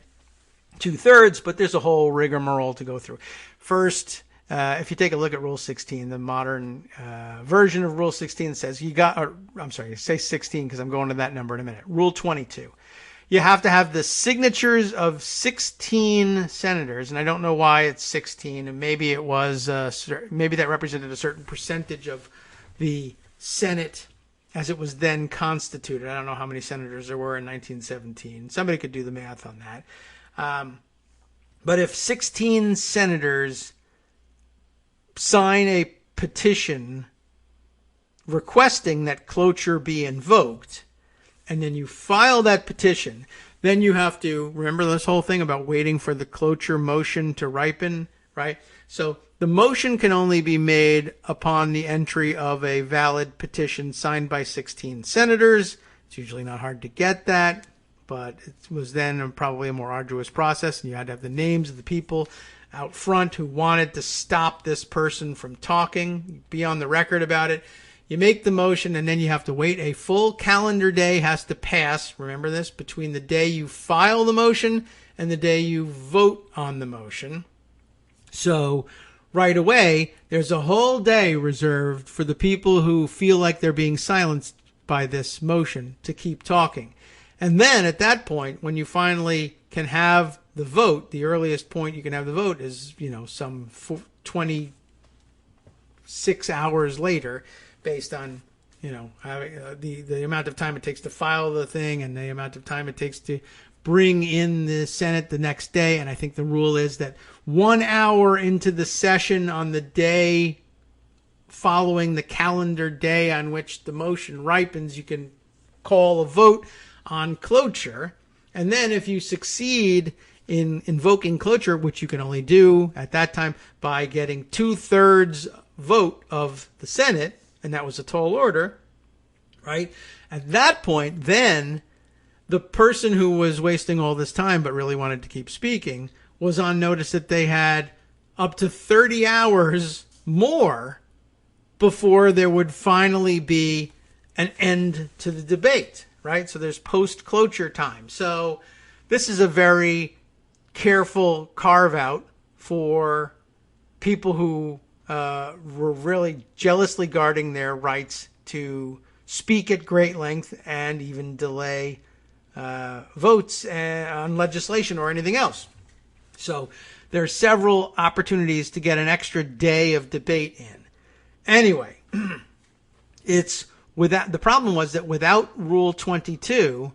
2/3, but there's a whole rigmarole to go through. First, if you take a look at Rule 16, the modern version of Rule 16 says say 16 because I'm going to that number in a minute. Rule 22. You have to have the signatures of 16 senators, and I don't know why it's 16, and maybe it was, maybe that represented a certain percentage of the Senate as it was then constituted. I don't know how many senators there were in 1917. Somebody could do the math on that. But if 16 senators sign a petition requesting that cloture be invoked, and then you file that petition, then you have to remember this whole thing about waiting for the cloture motion to ripen, right? So the motion can only be made upon the entry of a valid petition signed by 16 senators. It's usually not hard to get that, but it was then probably a more arduous process, and you had to have the names of the people out front who wanted to stop this person from talking, be on the record about it. You make the motion, and then you have to wait. A full calendar day has to pass, remember this, between the day you file the motion and the day you vote on the motion. So right away, there's a whole day reserved for the people who feel like they're being silenced by this motion to keep talking. And then at that point, when you finally can have the vote, the earliest point you can have the vote is, some 26 hours later, based on, having the amount of time it takes to file the thing and the amount of time it takes to bring in the Senate the next day. And I think the rule is that 1 hour into the session on the day following the calendar day on which the motion ripens, you can call a vote on cloture. And then if you succeed in invoking cloture, which you can only do at that time by getting 2/3 vote of the Senate, and that was a tall order, right? At that point, then the person who was wasting all this time but really wanted to keep speaking was on notice that they had up to 30 hours more before there would finally be an end to the debate, right? So there's post-cloture time. So this is a very careful carve-out for people who were really jealously guarding their rights to speak at great length and even delay votes on legislation or anything else. So there are several opportunities to get an extra day of debate in. Anyway, the problem was that without Rule 22,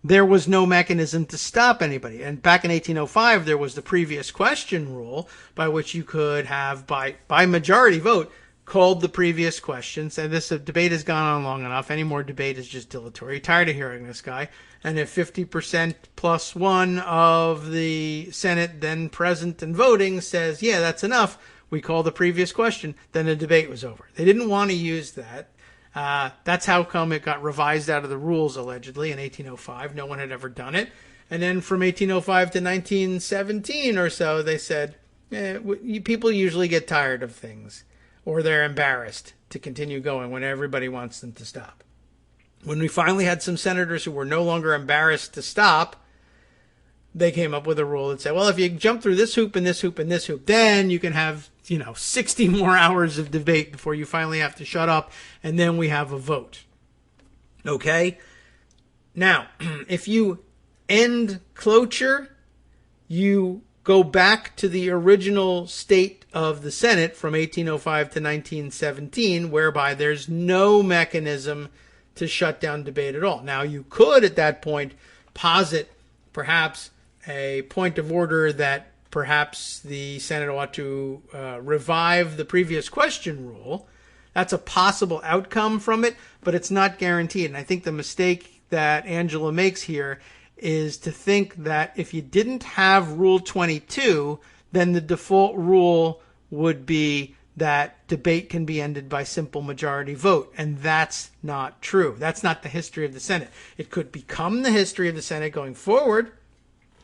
there was no mechanism to stop anybody. And back in 1805, there was the previous question rule by which you could have, by majority vote, called the previous question. Said this debate has gone on long enough. Any more debate is just dilatory. Tired of hearing this guy. And if 50% plus one of the Senate then present and voting says, yeah, that's enough, we call the previous question, then the debate was over. They didn't want to use that. That's how come it got revised out of the rules, allegedly, in 1805. No one had ever done it. And then from 1805 to 1917 or so, they said, people usually get tired of things, or they're embarrassed to continue going when everybody wants them to stop. When we finally had some senators who were no longer embarrassed to stop, they came up with a rule that said, well, if you jump through this hoop and this hoop and this hoop, then you can have 60 more hours of debate before you finally have to shut up, and then we have a vote. Okay? Now, if you end cloture, you go back to the original state of the Senate from 1805 to 1917, whereby there's no mechanism to shut down debate at all. Now, you could, at that point, posit perhaps a point of order that perhaps the Senate ought to revive the previous question rule. That's a possible outcome from it, but it's not guaranteed. And I think the mistake that Angela makes here is to think that if you didn't have Rule 22, then the default rule would be that debate can be ended by simple majority vote. And that's not true. That's not the history of the Senate. It could become the history of the Senate going forward.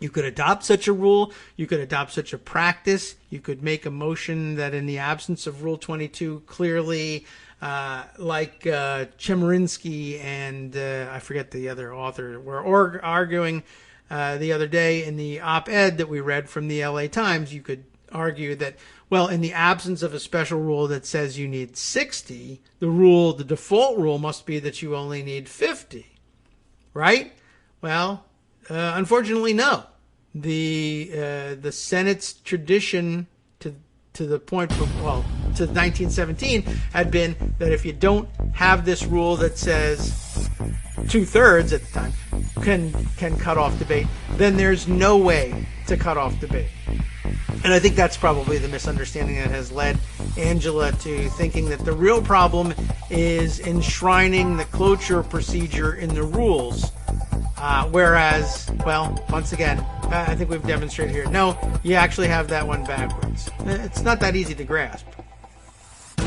You could adopt such a rule. You could adopt such a practice. You could make a motion that in the absence of Rule 22 clearly, like Chemerinsky and I forget the other author, were arguing the other day in the op-ed that we read from the LA Times, you could argue that, well, in the absence of a special rule that says you need 60, the default rule must be that you only need 50, right? Well, unfortunately, no. The Senate's tradition to the point from, to 1917 had been that if you don't have this rule that says 2/3 at the time can cut off debate, then there's no way to cut off debate. And I think that's probably the misunderstanding that has led Angela to thinking that the real problem is enshrining the cloture procedure in the rules. Whereas, well, once again, I think we've demonstrated here, no, you actually have that one backwards. It's not that easy to grasp.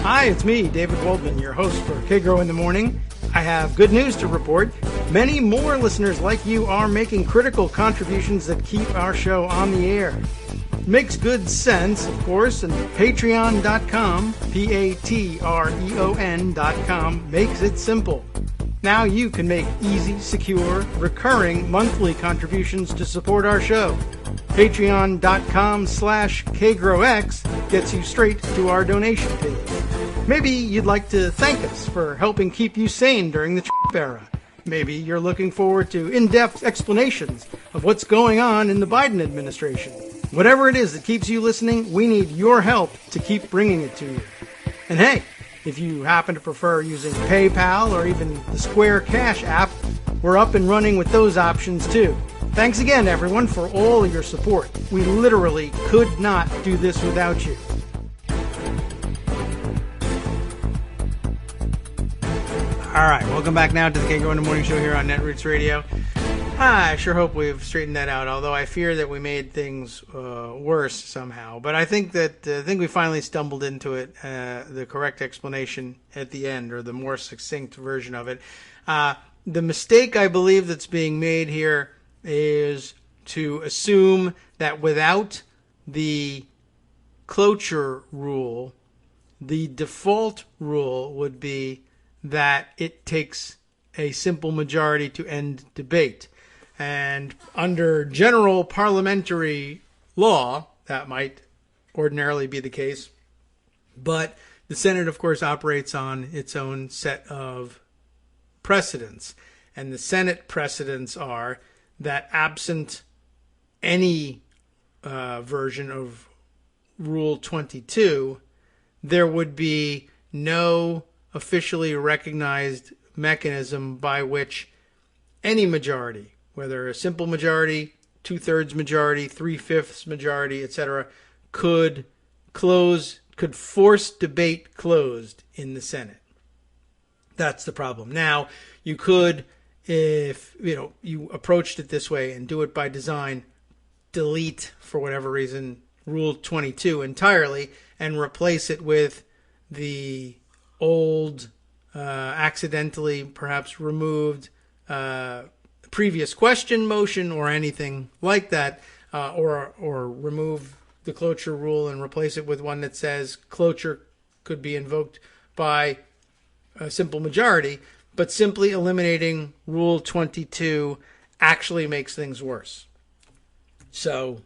Hi, it's me, David Waldman, your host for Kagro in the Morning. I have good news to report. Many more listeners like you are making critical contributions that keep our show on the air. Makes good sense, of course, and patreon.com, Patreon.com, makes it simple. Now you can make easy, secure, recurring monthly contributions to support our show. Patreon.com/KagroX gets you straight to our donation page. Maybe you'd like to thank us for helping keep you sane during the Trump era. Maybe you're looking forward to in-depth explanations of what's going on in the Biden administration. Whatever it is that keeps you listening, we need your help to keep bringing it to you. And hey, if you happen to prefer using PayPal or even the Square Cash app, we're up and running with those options too. Thanks again, everyone, for all your support. We literally could not do this without you. All right, welcome back now to the Kagro in the Morning Show here on Netroots Radio. I sure hope we've straightened that out, although I fear that we made things worse somehow. But I think we finally stumbled into it, the correct explanation at the end, or the more succinct version of it. The mistake I believe that's being made here is to assume that without the cloture rule, the default rule would be that it takes a simple majority to end debate. And under general parliamentary law, that might ordinarily be the case. But the Senate, of course, operates on its own set of precedents. And the Senate precedents are that absent any version of Rule 22, there would be no officially recognized mechanism by which any majority, whether a simple majority, 2/3 majority, 3/5 majority, etc., could force debate closed in the Senate. That's the problem. Now, you could, if you approached it this way and do it by design, delete, for whatever reason, Rule 22 entirely and replace it with the old, accidentally perhaps removed previous question motion or anything like that, or remove the cloture rule and replace it with one that says cloture could be invoked by a simple majority, but simply eliminating Rule 22 actually makes things worse. So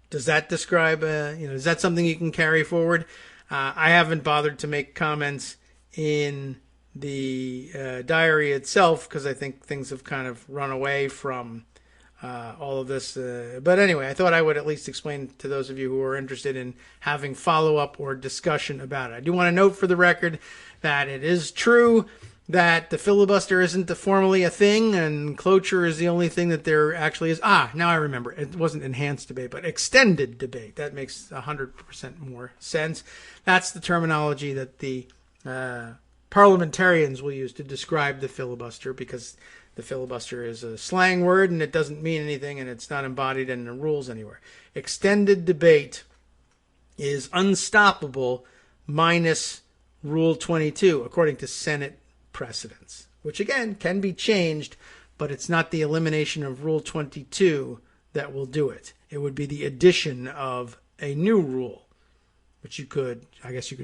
does that describe, is that something you can carry forward? I haven't bothered to make comments in the diary itself because I think things have kind of run away from all of this. But anyway, I thought I would at least explain to those of you who are interested in having follow-up or discussion about it. I do want to note for the record that it is true that the filibuster isn't formally a thing and cloture is the only thing that there actually is. Now I remember. It wasn't enhanced debate, but extended debate. That makes 100% more sense. That's the terminology that the parliamentarians will use to describe the filibuster, because the filibuster is a slang word and it doesn't mean anything and it's not embodied in the rules anywhere. Extended debate is unstoppable minus Rule 22, according to Senate precedents, which again can be changed, but it's not the elimination of Rule 22 that will do it. It would be the addition of a new rule, which you could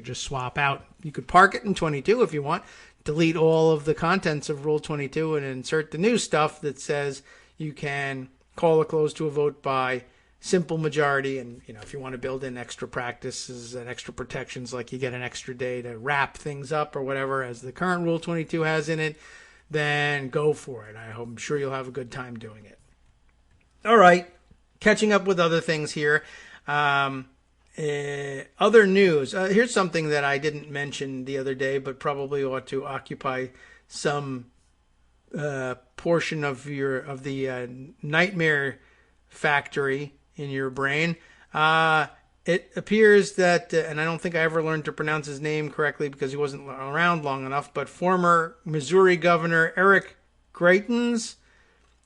just swap out. You could park it in 22 if you want, delete all of the contents of Rule 22 and insert the new stuff that says you can call a close to a vote by simple majority. And, if you want to build in extra practices and extra protections, like you get an extra day to wrap things up or whatever, as the current Rule 22 has in it, then go for it. I'm sure you'll have a good time doing it. All right. Catching up with other things here. Other news. Here's something that I didn't mention the other day, but probably ought to occupy some portion of the nightmare factory in your brain. it appears that, and I don't think I ever learned to pronounce his name correctly because he wasn't around long enough, but former Missouri Governor Eric Greitens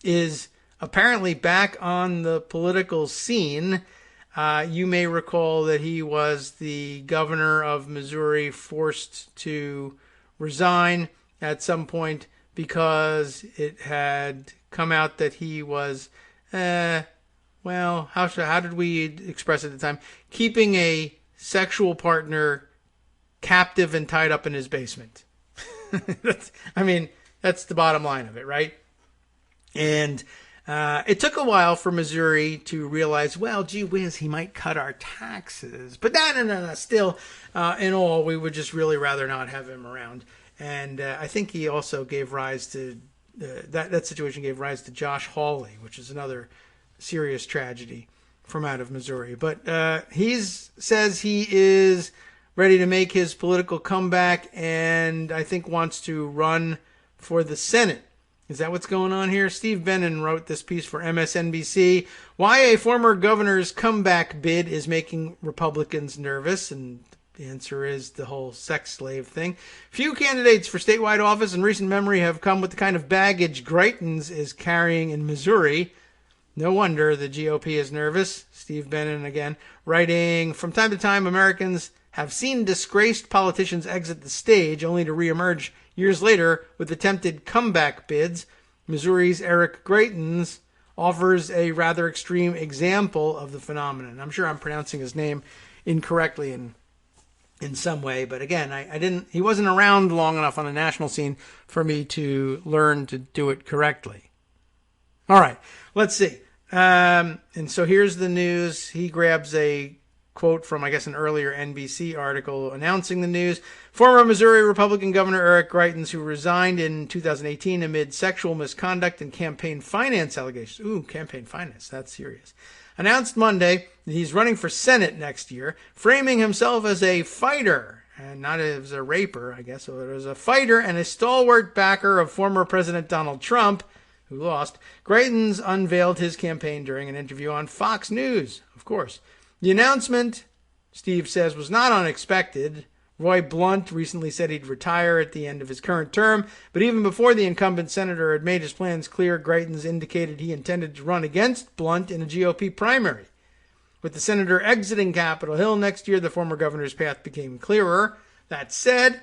is apparently back on the political scene. You may recall that he was the governor of Missouri forced to resign at some point because it had come out that he was, how did we express it at the time? Keeping a sexual partner captive and tied up in his basement. That's the bottom line of it, right? And it took a while for Missouri to realize, well, gee whiz, he might cut our taxes. But no. Still, in all, we would just really rather not have him around. And I think he also gave rise to, that situation gave rise to Josh Hawley, which is another serious tragedy from out of Missouri. But he says he is ready to make his political comeback and I think wants to run for the Senate. Is that what's going on here? Steve Bannon wrote this piece for MSNBC. Why a former governor's comeback bid is making Republicans nervous. And the answer is the whole sex slave thing. Few candidates for statewide office in recent memory have come with the kind of baggage Greitens is carrying in Missouri. No wonder the GOP is nervous. Steve Bannon again, writing, from time to time, Americans have seen disgraced politicians exit the stage only to reemerge years later with attempted comeback bids. Missouri's Eric Greitens offers a rather extreme example of the phenomenon. I'm sure I'm pronouncing his name incorrectly in some way, but again, he wasn't around long enough on the national scene for me to learn to do it correctly. All right, let's see. And so here's the news. He grabs a quote from, I guess, an earlier NBC article announcing the news. Former Missouri Republican Governor Eric Greitens, who resigned in 2018 amid sexual misconduct and campaign finance allegations. Ooh, campaign finance, that's serious. Announced Monday that he's running for Senate next year, framing himself as a fighter, and not as a raper, I guess, but as a fighter and a stalwart backer of former President Donald Trump, who lost. Greitens unveiled his campaign during an interview on Fox News, of course. The announcement, Steve says, was not unexpected. Roy Blunt recently said he'd retire at the end of his current term, but even before the incumbent senator had made his plans clear, Greitens indicated he intended to run against Blunt in a GOP primary. With the senator exiting Capitol Hill next year, the former governor's path became clearer. That said,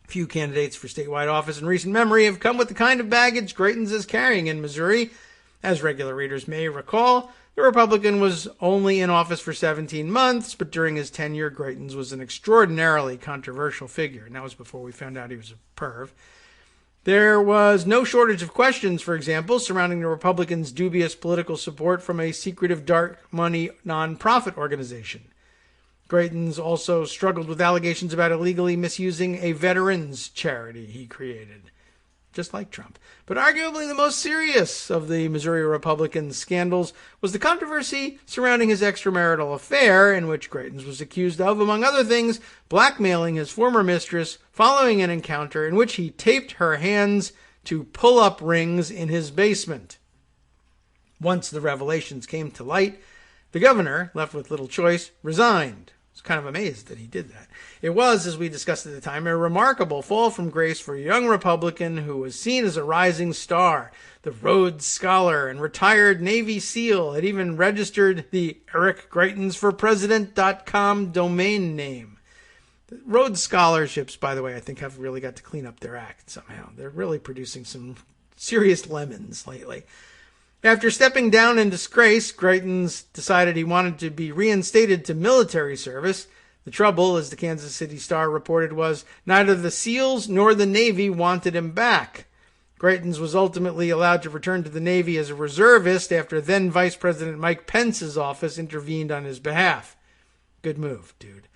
few candidates for statewide office in recent memory have come with the kind of baggage Greitens is carrying in Missouri. As regular readers may recall, the Republican was only in office for 17 months, but during his tenure, Greitens was an extraordinarily controversial figure, and that was before we found out he was a perv. There was no shortage of questions, for example, surrounding the Republicans' dubious political support from a secretive dark money nonprofit organization. Greitens also struggled with allegations about illegally misusing a veterans charity he created, just like Trump. But arguably the most serious of the Missouri Republican scandals was the controversy surrounding his extramarital affair, in which Greitens was accused of, among other things, blackmailing his former mistress following an encounter in which he taped her hands to pull-up rings in his basement. Once the revelations came to light, the governor, left with little choice, resigned. I was kind of amazed that he did that. It was, as we discussed at the time, a remarkable fall from grace for a young Republican who was seen as a rising star. The Rhodes Scholar and retired Navy SEAL had even registered the EricGreitensForPresident.com domain name. The Rhodes Scholarships, by the way, I think have really got to clean up their act somehow. They're really producing some serious lemons lately. After stepping down in disgrace, Greitens decided he wanted to be reinstated to military service. The trouble, as the Kansas City Star reported, was neither the SEALs nor the Navy wanted him back. Greitens was ultimately allowed to return to the Navy as a reservist after then Vice President Mike Pence's office intervened on his behalf. Good move, dude.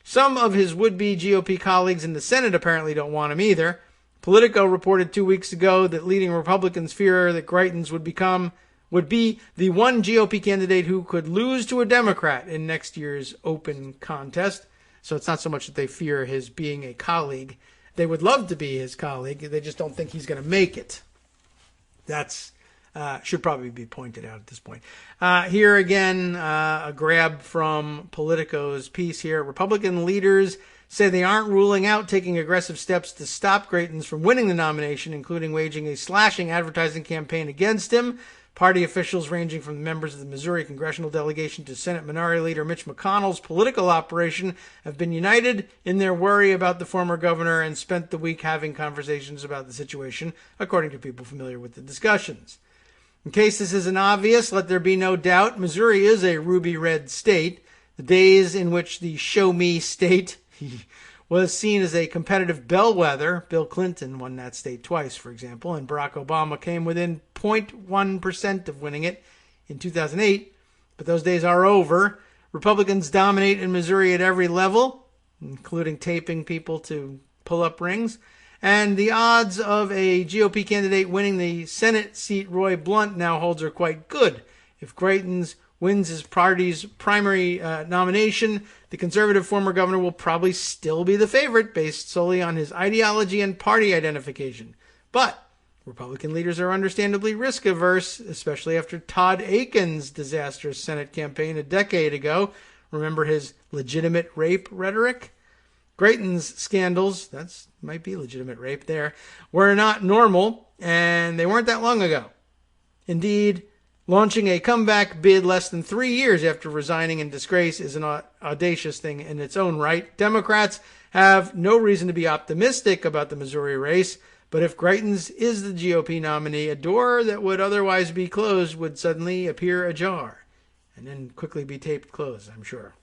Some of his would-be GOP colleagues in the Senate apparently don't want him either. Politico reported 2 weeks ago that leading Republicans fear that Greitens would be the one GOP candidate who could lose to a Democrat in next year's open contest. So it's not so much that they fear his being a colleague. They would love to be his colleague. They just don't think he's going to make it. That's should probably be pointed out at this point. Here again, a grab from Politico's piece here. Republican leaders say they aren't ruling out taking aggressive steps to stop Greitens from winning the nomination, including waging a slashing advertising campaign against him. Party officials ranging from the members of the Missouri congressional delegation to Senate Minority Leader Mitch McConnell's political operation have been united in their worry about the former governor and spent the week having conversations about the situation, according to people familiar with the discussions. In case this isn't obvious, let there be no doubt, Missouri is a ruby red state. The days in which the show me state was seen as a competitive bellwether. Bill Clinton won that state twice, for example, and Barack Obama came within 0.1% of winning it in 2008. But those days are over. Republicans dominate in Missouri at every level, including taping people to pull-up rings. And the odds of a GOP candidate winning the Senate seat, Roy Blunt, now holds are quite good. If Greitens wins his party's primary nomination, the conservative former governor will probably still be the favorite based solely on his ideology and party identification. But Republican leaders are understandably risk-averse, especially after Todd Aiken's disastrous Senate campaign a decade ago. Remember his legitimate rape rhetoric? Greitens' scandals, that might be legitimate rape there, were not normal, and they weren't that long ago. Indeed, launching a comeback bid less than 3 years after resigning in disgrace is an audacious thing in its own right. Democrats have no reason to be optimistic about the Missouri race, but if Greitens is the GOP nominee, a door that would otherwise be closed would suddenly appear ajar and then quickly be taped closed, I'm sure.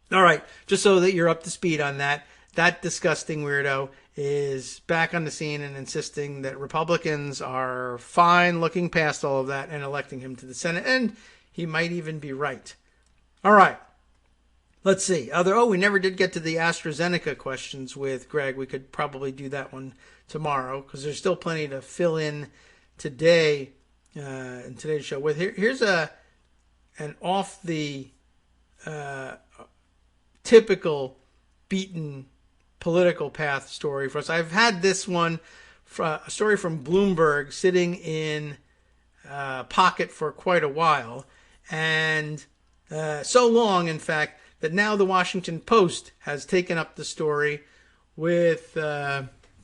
All right, just so that you're up to speed on that, that disgusting weirdo is back on the scene and insisting that Republicans are fine looking past all of that and electing him to the Senate. And he might even be right. All right. Let's see. We never did get to the AstraZeneca questions with Greg. We could probably do that one tomorrow because there's still plenty to fill in today in today's show. Here's an off the typical beaten political path story for us. I've had this one, a story from Bloomberg, sitting in pocket for quite a while, and so long, in fact, that now the Washington Post has taken up the story with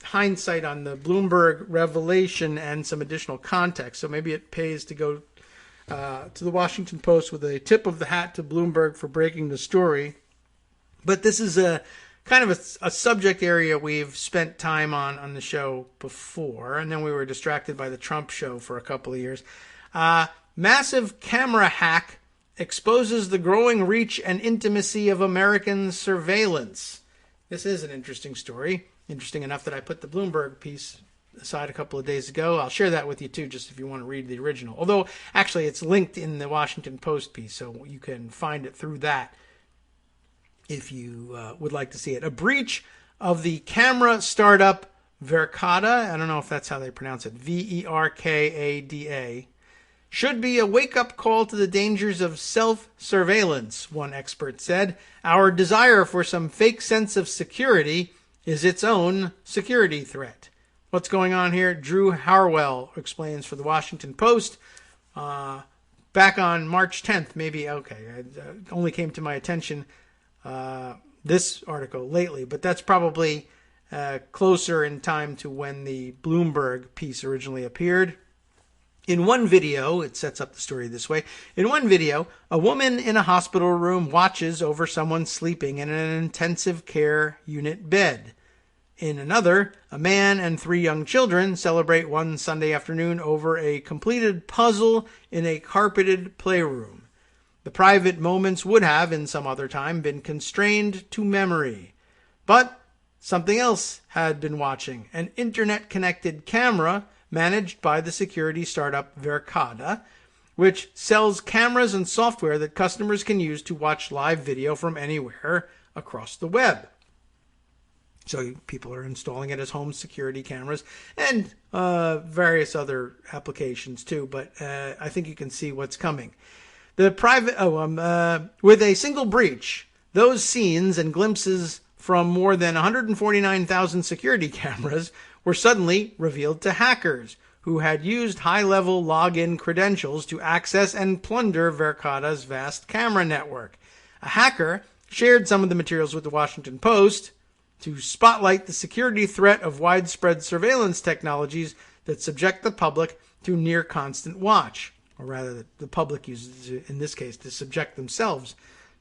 hindsight on the Bloomberg revelation and some additional context. So maybe it pays to go to the Washington Post with a tip of the hat to Bloomberg for breaking the story. But this is a kind of a subject area we've spent time on the show before, and then we were distracted by the Trump show for a couple of years. Massive camera hack exposes the growing reach and intimacy of American surveillance. This is an interesting story. Interesting enough that I put the Bloomberg piece aside a couple of days ago. I'll share that with you too, just if you want to read the original. Although, actually, it's linked in the Washington Post piece, so you can find it through that if you would like to see it. A breach of the camera startup Verkada, I don't know if that's how they pronounce it, Verkada, should be a wake-up call to the dangers of self-surveillance, one expert said. Our desire for some fake sense of security is its own security threat. What's going on here? Drew Harwell explains for the Washington Post. Back on March 10th, maybe, okay, it only came to my attention this article lately, but that's probably closer in time to when the Bloomberg piece originally appeared. In one video, it sets up the story this way. In one video, a woman in a hospital room watches over someone sleeping in an intensive care unit bed. In another, a man and 3 young children celebrate one Sunday afternoon over a completed puzzle in a carpeted playroom. The private moments would have, in some other time, been constrained to memory. But something else had been watching. An internet-connected camera managed by the security startup Verkada, which sells cameras and software that customers can use to watch live video from anywhere across the web. So people are installing it as home security cameras and various other applications too, but I think you can see what's coming. The private, with a single breach, those scenes and glimpses from more than 149,000 security cameras were suddenly revealed to hackers, who had used high-level login credentials to access and plunder Verkada's vast camera network. A hacker shared some of the materials with the Washington Post to spotlight the security threat of widespread surveillance technologies that subject the public to near constant watch, or rather the public uses it in this case to subject themselves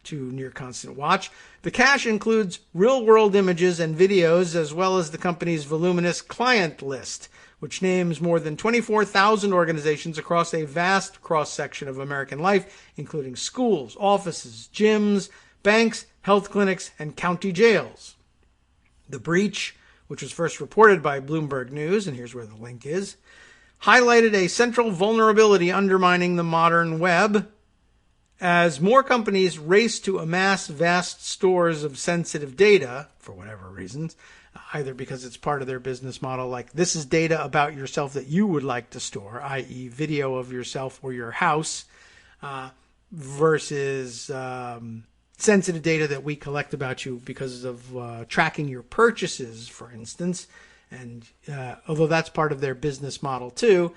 to near constant watch. The cache includes real-world images and videos, as well as the company's voluminous client list, which names more than 24,000 organizations across a vast cross-section of American life, including schools, offices, gyms, banks, health clinics, and county jails. The breach, which was first reported by Bloomberg News, and here's where the link is, highlighted a central vulnerability undermining the modern web. As more companies race to amass vast stores of sensitive data, for whatever reasons, either because it's part of their business model, like this is data about yourself that you would like to store, i.e. video of yourself or your house, versus sensitive data that we collect about you because of tracking your purchases, for instance. And although that's part of their business model too,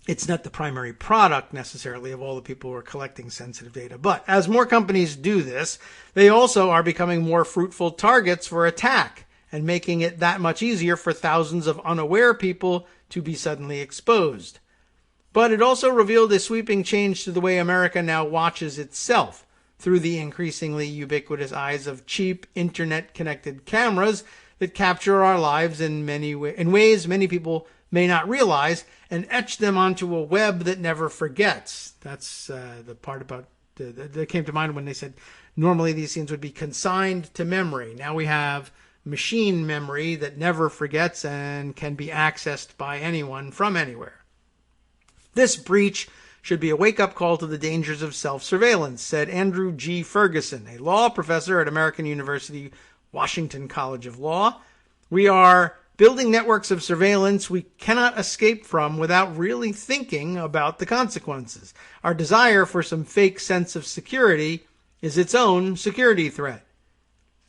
it's not the primary product necessarily of all the people who are collecting sensitive data. But as more companies do this, they also are becoming more fruitful targets for attack and making it that much easier for thousands of unaware people to be suddenly exposed. But it also revealed a sweeping change to the way America now watches itself through the increasingly ubiquitous eyes of cheap internet-connected cameras that capture our lives in ways many people may not realize, and etch them onto a web that never forgets. That's the part about that came to mind when they said normally these scenes would be consigned to memory. Now we have machine memory that never forgets and can be accessed by anyone from anywhere. This breach should be a wake-up call to the dangers of self-surveillance, said Andrew G. Ferguson, a law professor at American University Washington College of Law. We are building networks of surveillance we cannot escape from without really thinking about the consequences. Our desire for some fake sense of security is its own security threat.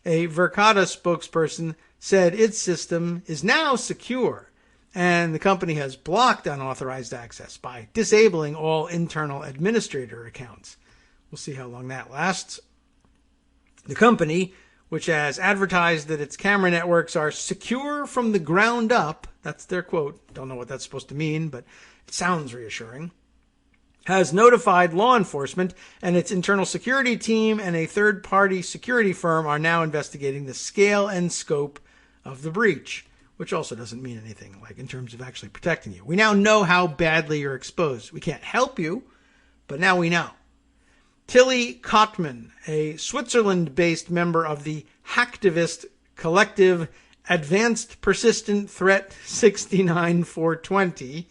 A Verkada spokesperson said its system is now secure, and the company has blocked unauthorized access by disabling all internal administrator accounts. We'll see how long that lasts. The company, which has advertised that its camera networks are secure from the ground up, that's their quote, don't know what that's supposed to mean, but it sounds reassuring, has notified law enforcement, and its internal security team and a third-party security firm are now investigating the scale and scope of the breach, which also doesn't mean anything, like in terms of actually protecting you. We now know how badly you're exposed. We can't help you, but now we know. Tilly Kottmann, a Switzerland-based member of the hacktivist collective Advanced Persistent Threat 69420,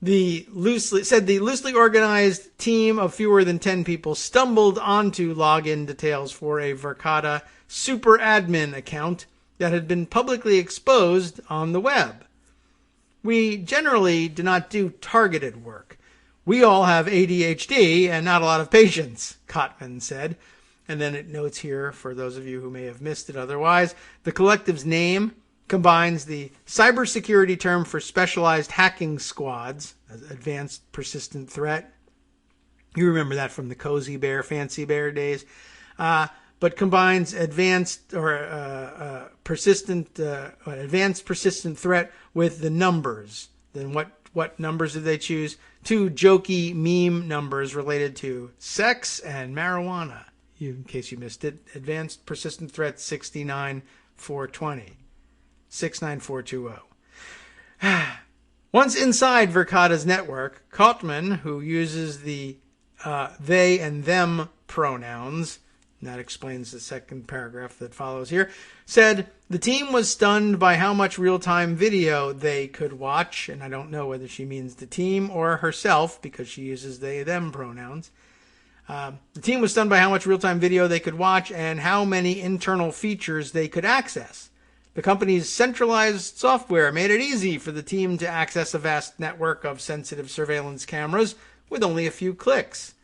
the loosely organized team of fewer than 10 people stumbled onto login details for a Verkada super admin account that had been publicly exposed on the web. We generally do not do targeted work. We all have ADHD and not a lot of patience, Kottmann said. And then it notes here, for those of you who may have missed it otherwise, the collective's name combines the cybersecurity term for specialized hacking squads, Advanced Persistent Threat. You remember that from the Cozy Bear, Fancy Bear days. But combines advanced persistent threat with the numbers. Then what numbers did they choose? 2 jokey meme numbers related to sex and marijuana. In case you missed it, Advanced Persistent Threat 69420. 69420. Once inside Verkada's network, Kottmann, who uses the they and them pronouns, and that explains the second paragraph that follows here, said the team was stunned by how much real-time video they could watch, and I don't know whether she means the team or herself because she uses they, them pronouns. The team was stunned by how much real-time video they could watch and how many internal features they could access. The company's centralized software made it easy for the team to access a vast network of sensitive surveillance cameras with only a few clicks.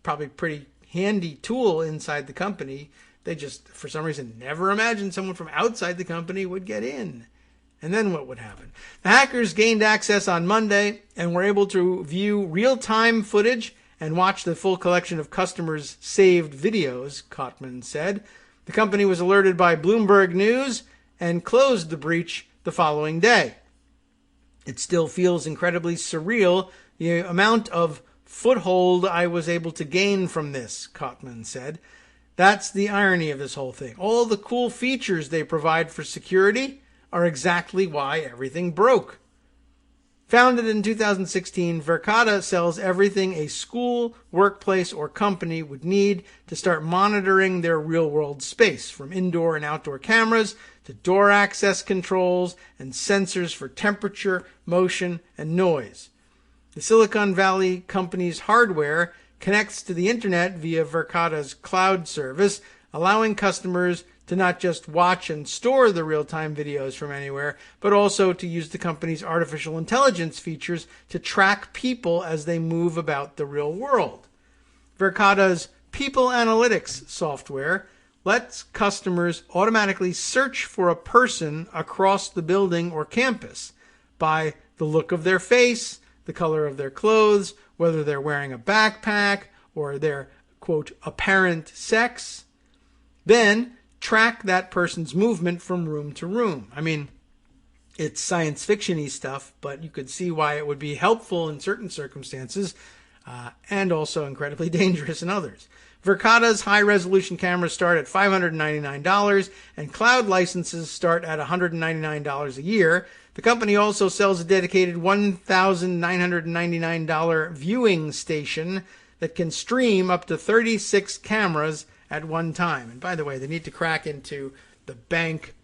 Probably pretty handy tool inside the company. They just, for some reason, never imagined someone from outside the company would get in. And then what would happen? The hackers gained access on Monday and were able to view real-time footage and watch the full collection of customers' saved videos, Cotman said. The company was alerted by Bloomberg News and closed the breach the following day. It still feels incredibly surreal, the amount of foothold I was able to gain from this, Cotman said. That's the irony of this whole thing. All the cool features they provide for security are exactly why everything broke. Founded in 2016, Verkada sells everything a school, workplace, or company would need to start monitoring their real-world space, from indoor and outdoor cameras to door access controls and sensors for temperature, motion, and noise. The Silicon Valley company's hardware connects to the internet via Verkada's cloud service, allowing customers to not just watch and store the real-time videos from anywhere, but also to use the company's artificial intelligence features to track people as they move about the real world. Verkada's People Analytics software lets customers automatically search for a person across the building or campus by the look of their face, the color of their clothes, whether they're wearing a backpack or their, quote, apparent sex. Then track that person's movement from room to room. I mean, it's science fiction-y stuff, but you could see why it would be helpful in certain circumstances and also incredibly dangerous in others. Verkada's high-resolution cameras start at $599, and cloud licenses start at $199 a year. The company also sells a dedicated $1,999 viewing station that can stream up to 36 cameras at one time. And by the way, they need to crack into the bank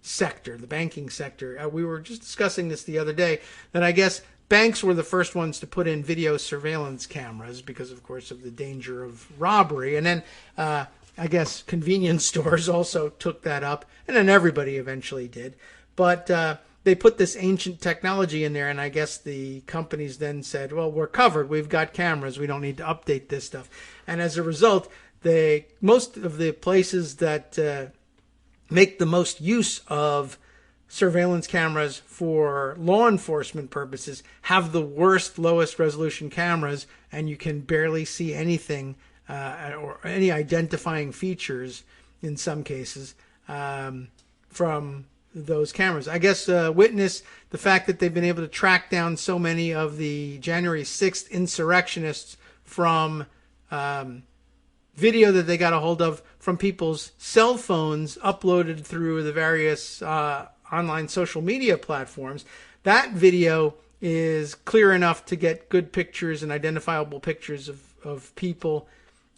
sector, the banking sector. We were just discussing this the other day, that I guess banks were the first ones to put in video surveillance cameras because, of course, of the danger of robbery. And then I guess convenience stores also took that up, and then everybody eventually did. But they put this ancient technology in there, and I guess the companies then said, well, we're covered. We've got cameras. We don't need to update this stuff. And as a result, most of the places that make the most use of surveillance cameras for law enforcement purposes have the worst, lowest resolution cameras, and you can barely see anything or any identifying features in some cases from those cameras. I guess witness the fact that they've been able to track down so many of the January 6th insurrectionists from video that they got a hold of from people's cell phones uploaded through the various online social media platforms. That video is clear enough to get good pictures and identifiable pictures of people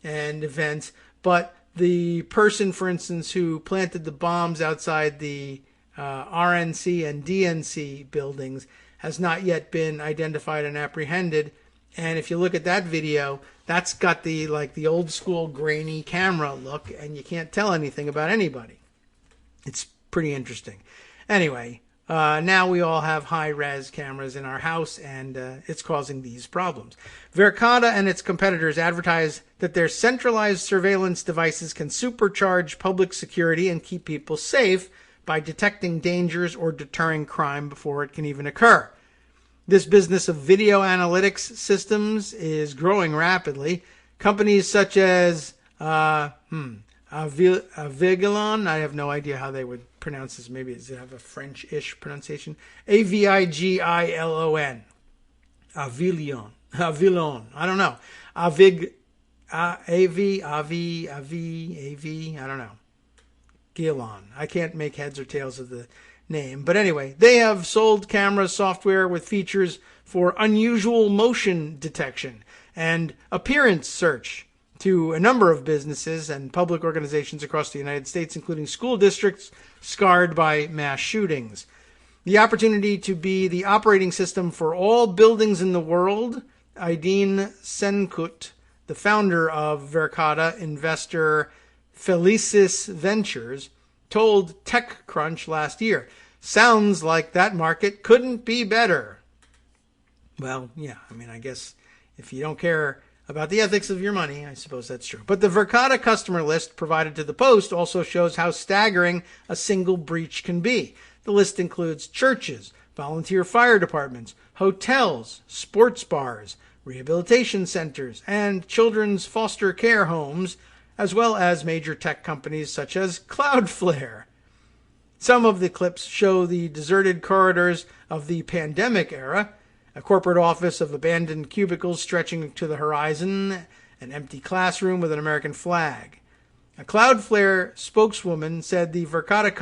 and events. But the person, for instance, who planted the bombs outside the RNC and DNC buildings has not yet been identified and apprehended. And if you look at that video, that's got the old school grainy camera look, and you can't tell anything about anybody. It's pretty interesting. Anyway, now we all have high-res cameras in our house, and it's causing these problems. Verkada and its competitors advertise that their centralized surveillance devices can supercharge public security and keep people safe by detecting dangers or deterring crime before it can even occur. This business of video analytics systems is growing rapidly. Companies such as Avigilon, I have no idea how they would pronounce this. Maybe does it have a French-ish pronunciation? Avigilon. Avigilon. I don't know. Avi, I don't know. Gilon. I can't make heads or tails of the name. But anyway, they have sold camera software with features for unusual motion detection and appearance search to a number of businesses and public organizations across the United States, including school districts scarred by mass shootings. The opportunity to be the operating system for all buildings in the world, Aydin Senkut, the founder of Verkada, investor Felicis Ventures, told TechCrunch last year, "Sounds like that market couldn't be better." Well, yeah, I mean, I guess if you don't care about the ethics of your money, I suppose that's true. But the Verkada customer list provided to the Post also shows how staggering a single breach can be. The list includes churches, volunteer fire departments, hotels, sports bars, rehabilitation centers, and children's foster care homes, as well as major tech companies such as Cloudflare. Some of the clips show the deserted corridors of the pandemic era, a corporate office of abandoned cubicles stretching to the horizon, an empty classroom with an American flag. A Cloudflare spokeswoman said the Verkada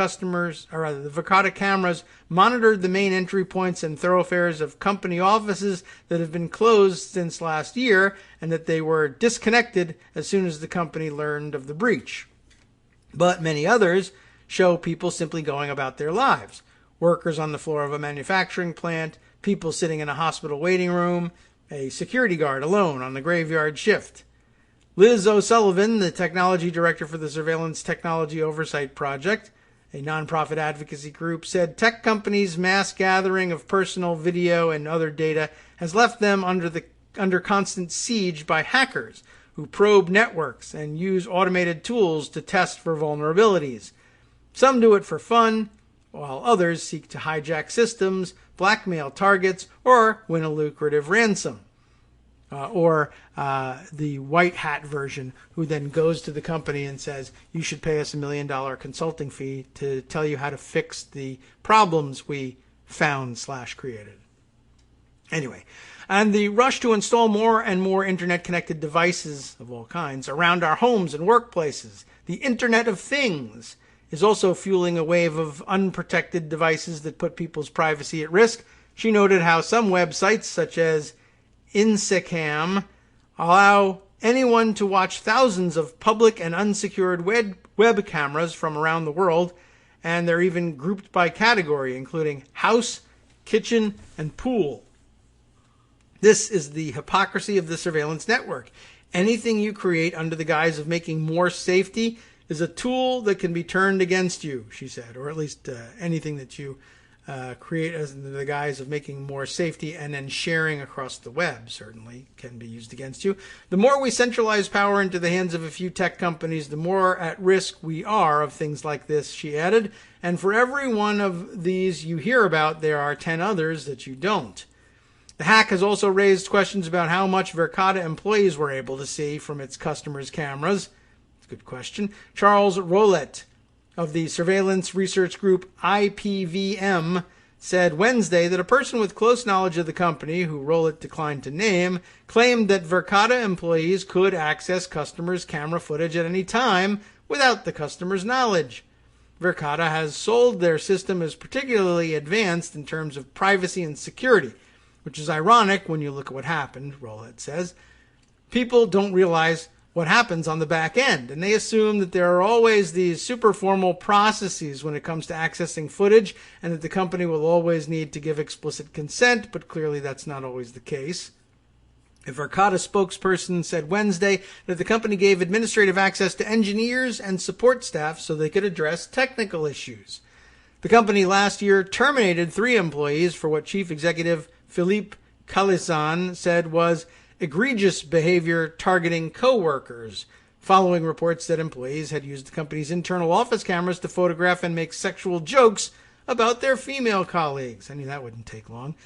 cameras monitored the main entry points and thoroughfares of company offices that have been closed since last year, and that they were disconnected as soon as the company learned of the breach. But many others show people simply going about their lives. Workers on the floor of a manufacturing plant, people sitting in a hospital waiting room, a security guard alone on the graveyard shift. Liz O'Sullivan, the technology director for the Surveillance Technology Oversight Project, a nonprofit advocacy group, said tech companies' mass gathering of personal video and other data has left them under constant siege by hackers who probe networks and use automated tools to test for vulnerabilities. Some do it for fun, while others seek to hijack systems, blackmail targets, or win a lucrative ransom. Or the white hat version, who then goes to the company and says, you should pay us $1 million consulting fee to tell you how to fix the problems we found/created. Anyway, and the rush to install more and more internet-connected devices of all kinds around our homes and workplaces, the Internet of Things, is also fueling a wave of unprotected devices that put people's privacy at risk. She noted how some websites, such as Insecam, allow anyone to watch thousands of public and unsecured web cameras from around the world, and they're even grouped by category, including house, kitchen, and pool. This is the hypocrisy of the surveillance network. Anything you create under the guise of making more safety is a tool that can be turned against you, she said, or at least anything that you create as the guise of making more safety and then sharing across the web certainly can be used against you. The more we centralize power into the hands of a few tech companies, the more at risk we are of things like this, she added. And for every one of these you hear about, there are 10 others that you don't. The hack has also raised questions about how much Verkada employees were able to see from its customers' cameras. It's a good question. Charles Rollett of the surveillance research group IPVM said Wednesday that a person with close knowledge of the company, who Rollett declined to name, claimed that Verkada employees could access customers' camera footage at any time without the customer's knowledge. Verkada has sold their system as particularly advanced in terms of privacy and security, which is ironic when you look at what happened, Rollett says. People don't realize what happens on the back end, and they assume that there are always these super formal processes when it comes to accessing footage, and that the company will always need to give explicit consent, but clearly that's not always the case. A Verkada spokesperson said Wednesday that the company gave administrative access to engineers and support staff so they could address technical issues. The company last year terminated 3 employees for what Chief Executive Philippe Calisson said was egregious behavior targeting co-workers, following reports that employees had used the company's internal office cameras to photograph and make sexual jokes about their female colleagues. I knew that wouldn't take long.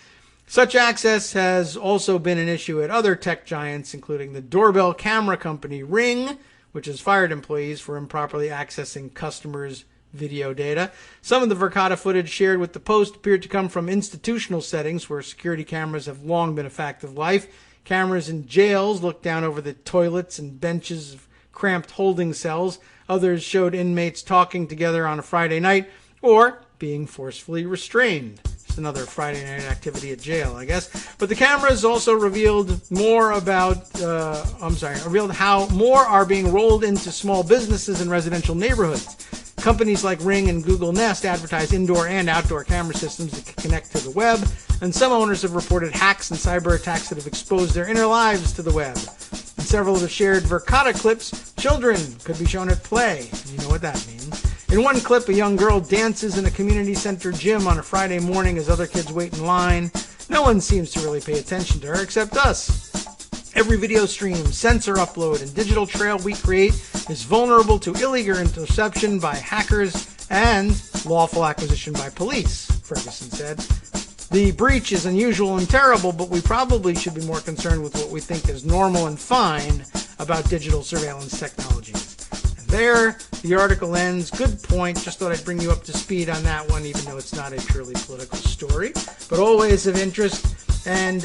Such access has also been an issue at other tech giants, including the doorbell camera company Ring, which has fired employees for improperly accessing customers' video data. Some of the Verkada footage shared with the Post appeared to come from institutional settings where security cameras have long been a fact of life. Cameras in jails looked down over the toilets and benches of cramped holding cells. Others showed inmates talking together on a Friday night or being forcefully restrained. Just another Friday night activity at jail, I guess. But the cameras also revealed how more are being rolled into small businesses and residential neighborhoods. Companies like Ring and Google Nest advertise indoor and outdoor camera systems that can connect to the web, and some owners have reported hacks and cyber attacks that have exposed their inner lives to the web. In several of the shared Verkada clips, children could be shown at play. You know what that means. In one clip, a young girl dances in a community center gym on a Friday morning as other kids wait in line. No one seems to really pay attention to her except us. Every video stream, sensor upload, and digital trail we create is vulnerable to illegal interception by hackers and lawful acquisition by police, Ferguson said. The breach is unusual and terrible, but we probably should be more concerned with what we think is normal and fine about digital surveillance technologies. And there, the article ends. Good point. Just thought I'd bring you up to speed on that one, even though it's not a purely political story, but always of interest. And,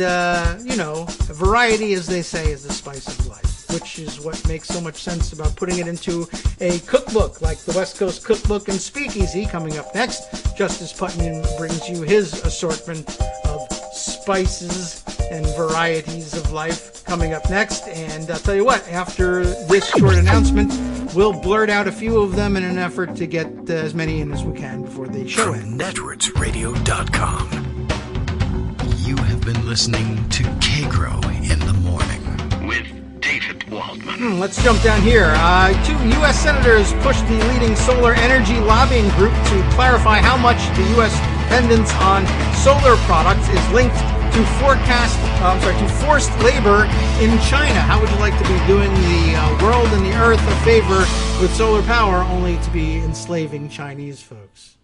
variety, as they say, is the spice of life, which is what makes so much sense about putting it into a cookbook like the West Coast Cookbook and Speakeasy. Coming up next, Justice Putnam brings you his assortment of spices and varieties of life coming up next. And I'll tell you what, after this short announcement, we'll blurt out a few of them in an effort to get as many in as we can before the show ends. Networksradio.com. You have been listening to Kagro in the Morning with David Waldman. Let's jump down here. Two U.S. senators pushed the leading solar energy lobbying group to clarify how much the U.S. dependence on solar products is linked to forced labor in China. How would you like to be doing the world and the earth a favor with solar power, only to be enslaving Chinese folks?